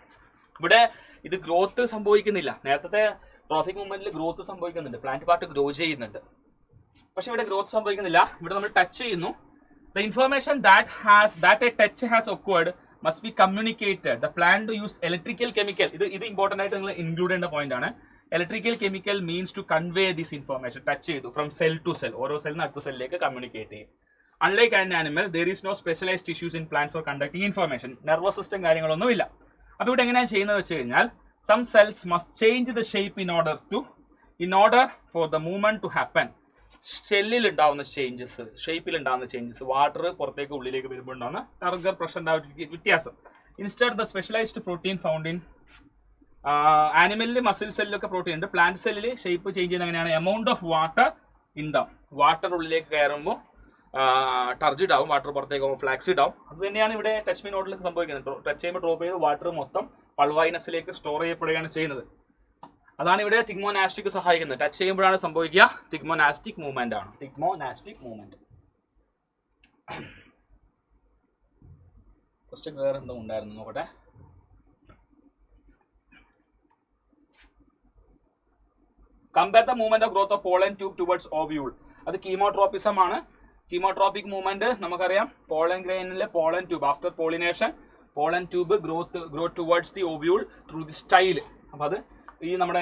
ഇവിടെ ഇത് ഗ്രോത്ത് സംഭവിക്കുന്നില്ല. നേരത്തെ ട്രോഫിക് മൂവ്മെന്റിൽ ഗ്രോത്ത് സംഭവിക്കുന്നുണ്ട്, പ്ലാന്റ് പാർട്ട് ഗ്രോ ചെയ്യുന്നുണ്ട്. പക്ഷെ ഇവിടെ ഗ്രോത്ത് സംഭവിക്കുന്നില്ല. ഇവിടെ നമ്മൾ ടച്ച് ചെയ്യുന്നു. The information that a touch has occurred must be communicated. The plant to use electrical chemical. ഇത് ഇമ്പോർട്ടന്റ് ആയിട്ട് നിങ്ങൾ ഇൻക്ലൂഡ് ചെയ്യേണ്ട പോയിന്റ് ആണ്. Electrical chemical means to convey this information. Touch ചെയ്തു ഫ്രം സെൽ ടു സെൽ, ഓരോ സെല്ലിന് അടുത്ത സെല്ലിലേക്ക് കമ്മ്യൂണിക്കേറ്റ് ചെയ്യും. Unlike an animal there is no specialised tissues in plant for conducting information. Nervous system കാര്യങ്ങളൊന്നുമില്ല. അപ്പോൾ ഇവിടെ എങ്ങനെയാണ് ചെയ്യുന്നത് വെച്ച് കഴിഞ്ഞാൽ some cells must change the shape in order for the movement to happen. ഷെല്ലിൽ ഉണ്ടാവുന്ന ചേഞ്ചസ്, ഷേപ്പിൽ ഉണ്ടാകുന്ന ചേഞ്ചസ്, വാട്ടർ പുറത്തേക്ക് ഉള്ളിലേക്ക് വരുമ്പോൾ ഉണ്ടാകുന്ന ടെമ്പറേച്ചർ പ്രഷറിന്റെ വ്യത്യാസം. Instead the specialised protein found in ആനിമലിൽ മസിൽ സെല്ലിലൊക്കെ പ്രോട്ടീൻ ഉണ്ട്. പ്ലാന്റ് സെല്ലിൽ ഷേപ്പ് ചേഞ്ച് ചെയ്യുന്ന എങ്ങനെയാണ്? Amount of water in them, water ഉള്ളിലേക്ക് കയറുമ്പോൾ ടർജിഡ് ആവും, വാട്ടർ പുറത്തേക്ക് പോകുമ്പോൾ ഫ്ലാക്സിഡ് ആവും. അത് തന്നെയാണ് ഇവിടെ ടച്ച് മീ നോഡിൽ സംഭവിക്കുന്നത്. ടച്ച് ചെയ്യുമ്പോൾ ഡ്രോപ്പ് ചെയ്ത് വാട്ടർ മൊത്തം പൾവൈനസിലേക്ക് സ്റ്റോർ ചെയ്യപ്പെടുകയാണ് ചെയ്യുന്നത്. അതാണ് ഇവിടെ തിഗ്മോനാസ്റ്റിക് സഹായിക്കുന്നത്. ടച്ച് ചെയ്യുമ്പോഴാണ് സംഭവിക്കുക, തിഗ്മോനാസ്റ്റിക് മൂവ്മെന്റ് ആണ്. തിഗ്മോനാസ്റ്റിക് മൂവ്മെന്റ്. ക്വസ്റ്റ്യൻ വേറെ എന്തോ ഉണ്ടായിരുന്നു, നോക്കട്ടെ. Compare the movement of growth of pollen tube towards ovule. അത് കീമോട്രോപ്പിസം ആണ്. കീമോട്രോപ്പിക് മൂവ്മെന്റ് നമുക്കറിയാം. പോളൻ ഗ്രെയിനിലെ pollen tube after pollination pollen tube grow towards the ovule through the style. അപ്പൊ അത് ഈ നമ്മുടെ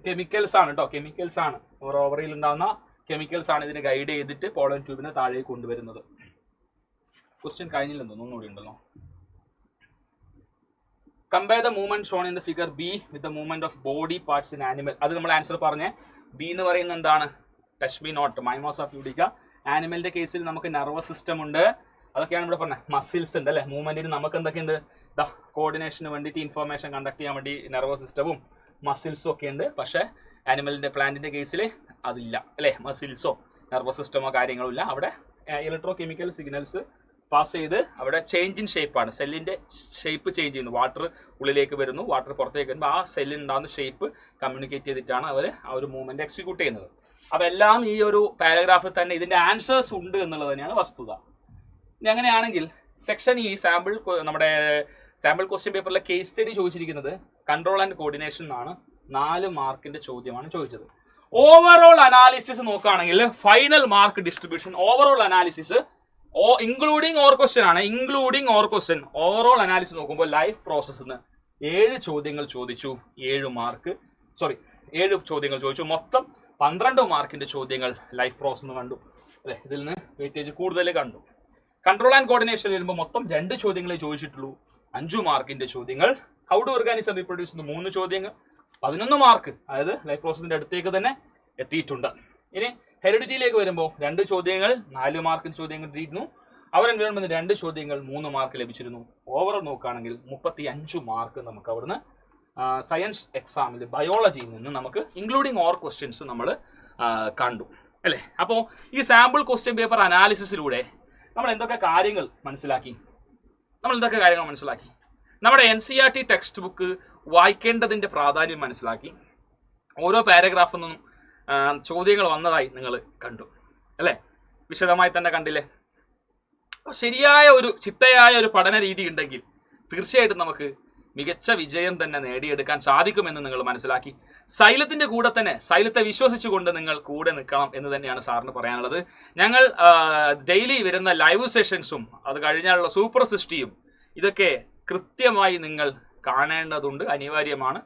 കെമിക്കൽസ് ആണ് കേട്ടോ, കെമിക്കൽസ് ആണ്, ഓവറിയിൽ ഉണ്ടാകുന്ന കെമിക്കൽസ് ആണ് ഇതിനെ ഗൈഡ് ചെയ്തിട്ട് പോളൻ ട്യൂബിനെ താഴേക്ക് കൊണ്ടുവരുന്നത്. ക്വസ്റ്റ്യൻ കഴിഞ്ഞില്ലെന്ന് ഒന്നുകൂടി ഉണ്ടല്ലോ. Compare the movement shown in the figure B with the movement of body parts in animal. അത് നമ്മൾ ആൻസർ പറഞ്ഞ ബി എന്ന് പറയുന്നത് എന്താണ്? Touch me not, mimosa pudica. ആനിമലിന്റെ കേസിൽ നമുക്ക് നെർവസ് സിസ്റ്റം ഉണ്ട്, അതൊക്കെയാണ് ഇവിടെ പറഞ്ഞത്. മസിൽസ് ഉണ്ട് അല്ലെ, മൂവ്മെന്റിന് നമുക്ക് എന്തൊക്കെയുണ്ട്? കോർഡിനേഷന് വേണ്ടിയിട്ട്, ഇൻഫോർമേഷൻ കണ്ടക്ട് ചെയ്യാൻ വേണ്ടി നെർവസ് സിസ്റ്റവും മസിൽസും ഒക്കെ ഉണ്ട്. പക്ഷേ ആനിമലിന്റെ പ്ലാന്റിന്റെ കേസിൽ അതില്ല അല്ലെ, മസിൽസോ നെർവസ് സിസ്റ്റമോ കാര്യങ്ങളോ ഇല്ല. അവിടെ ഇലക്ട്രോ കെമിക്കൽ സിഗ്നൽസ് പാസ് ചെയ്ത് അവിടെ ചേഞ്ച് ഇൻ ഷേപ്പാണ്, സെല്ലിന്റെ ഷേപ്പ് ചേഞ്ച് ചെയ്യുന്നു. വാട്ടർ ഉള്ളിലേക്ക് വരുന്നു, വാട്ടർ പുറത്തേക്ക് വരുമ്പോൾ ആ സെല്ലിൽ ഉണ്ടാകുന്ന ഷേപ്പ് കമ്മ്യൂണിക്കേറ്റ് ചെയ്തിട്ടാണ് അവർ ആ ഒരു മൂവ്മെന്റ് എക്സിക്യൂട്ട് ചെയ്യുന്നത്. അപ്പോൾ എല്ലാം ഈ ഒരു പാരഗ്രാഫിൽ തന്നെ ഇതിന്റെ ആൻസേഴ്സ് ഉണ്ട് എന്നുള്ളത് തന്നെയാണ് വസ്തുത. ഇനി അങ്ങനെയാണെങ്കിൽ സെക്ഷൻ ഈ നമ്മുടെ സാമ്പിൾ ക്വസ്റ്റ്യൻ പേപ്പറിലെ കേസ് സ്റ്റഡി ചോദിച്ചിരിക്കുന്നത് കൺട്രോൾ ആൻഡ് കോർഡിനേഷൻ ആണ്. 4 മാർക്കിന്റെ ചോദ്യമാണ് ചോദിച്ചത്. ഓവറോൾ അനാലിസിസ് നോക്കുകയാണെങ്കിൽ final mark distribution overall analysis including or question ആണ്. Including or question overall analysis നോക്കുമ്പോൾ ലൈഫ് പ്രോസസ്സിന് 7 ചോദ്യങ്ങൾ ചോദിച്ചു, 7 ചോദ്യങ്ങൾ ചോദിച്ചു. മൊത്തം 12 മാർക്കിന്റെ ചോദ്യങ്ങൾ ലൈഫ് പ്രോസസ് കണ്ടു അല്ലെ, ഇതിൽ നിന്ന് വെയിറ്റേജ് കൂടുതൽ കണ്ടു. കൺട്രോൾ ആൻഡ് കോർഡിനേഷൻ വരുമ്പോൾ മൊത്തം 2 ചോദ്യങ്ങളെ ചോദിച്ചിട്ടുള്ളൂ, 5 മാർക്കിന്റെ ചോദ്യങ്ങൾ. ഹൗ ഡു ഓർഗാനിസം റീപ്രൊഡ്യൂസ് 3 ചോദ്യങ്ങൾ, 11 മാർക്ക്. അതായത് ലൈഫ് പ്രോസസിന്റെ അടുത്തേക്ക് തന്നെ എത്തിയിട്ടുണ്ട്. ഇനി ഹെറിഡിറ്റിയിലേക്ക് വരുമ്പോൾ 2 ചോദ്യങ്ങൾ 4 മാർക്കിന്റെ ചോദ്യങ്ങൾ കിട്ടിയിരുന്നു. അവർ എൻവയോൺമെന്റ് 2 ചോദ്യങ്ങൾ 3 മാർക്ക് ലഭിച്ചിരുന്നു. ഓവറോൾ നോക്കുകയാണെങ്കിൽ 35 മാർക്ക് നമുക്ക് അവിടുന്ന് സയൻസ് എക്സാമിൽ ബയോളജിയിൽ നിന്ന് നമുക്ക് ഇൻക്ലൂഡിങ് ഓർ ക്വസ്റ്റ്യൻസ് നമ്മൾ കണ്ടു അല്ലേ. അപ്പോൾ ഈ സാമ്പിൾ ക്വസ്റ്റ്യൻ പേപ്പർ അനാലിസിസിലൂടെ നമ്മൾ എന്തൊക്കെ കാര്യങ്ങൾ മനസ്സിലാക്കി? നമ്മുടെ NCERT ടെക്സ്റ്റ് ബുക്ക് വായിക്കേണ്ടതിൻ്റെ പ്രാധാന്യം മനസ്സിലാക്കി. ഓരോ പാരഗ്രാഫിൽ നിന്നും ചോദ്യങ്ങൾ വന്നതായി നിങ്ങൾ കണ്ടു അല്ലേ, വിശദമായി തന്നെ കണ്ടില്ലേ. ശരിയായ ഒരു ചിട്ടയായ ഒരു പഠന രീതി ഉണ്ടെങ്കിൽ തീർച്ചയായിട്ടും നമുക്ക് മികച്ച വിജയം തന്നെ നേടിയെടുക്കാൻ സാധിക്കുമെന്ന് നിങ്ങൾ മനസ്സിലാക്കി. സൈലത്തിന്റെ കൂടെ തന്നെ, സൈലത്തെ വിശ്വസിച്ചുകൊണ്ട് നിങ്ങൾ കൂടെ നിൽക്കണം എന്ന് തന്നെയാണ് സാറിന് പറയാനുള്ളത്. ഞങ്ങൾ ഡെയിലി വരുന്ന ലൈവ് സെഷൻസും അത് കഴിഞ്ഞാലുള്ള സൂപ്പർ സിസ്റ്റിയും ഇതൊക്കെ കൃത്യമായി നിങ്ങൾ കാണേണ്ടതുണ്ട്, അനിവാര്യമാണ്.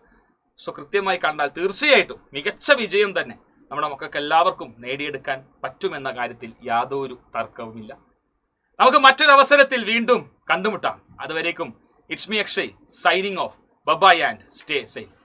സോ കൃത്യമായി കണ്ടാൽ തീർച്ചയായിട്ടും മികച്ച വിജയം തന്നെ നമ്മുടെ മക്കൾക്ക് എല്ലാവർക്കും നേടിയെടുക്കാൻ പറ്റുമെന്ന കാര്യത്തിൽ യാതൊരു തർക്കവുമില്ല. നമുക്ക് മറ്റൊരവസരത്തിൽ വീണ്ടും കണ്ടുമുട്ടാം. അതുവരേക്കും it's me Akshay signing off. Bye and stay safe.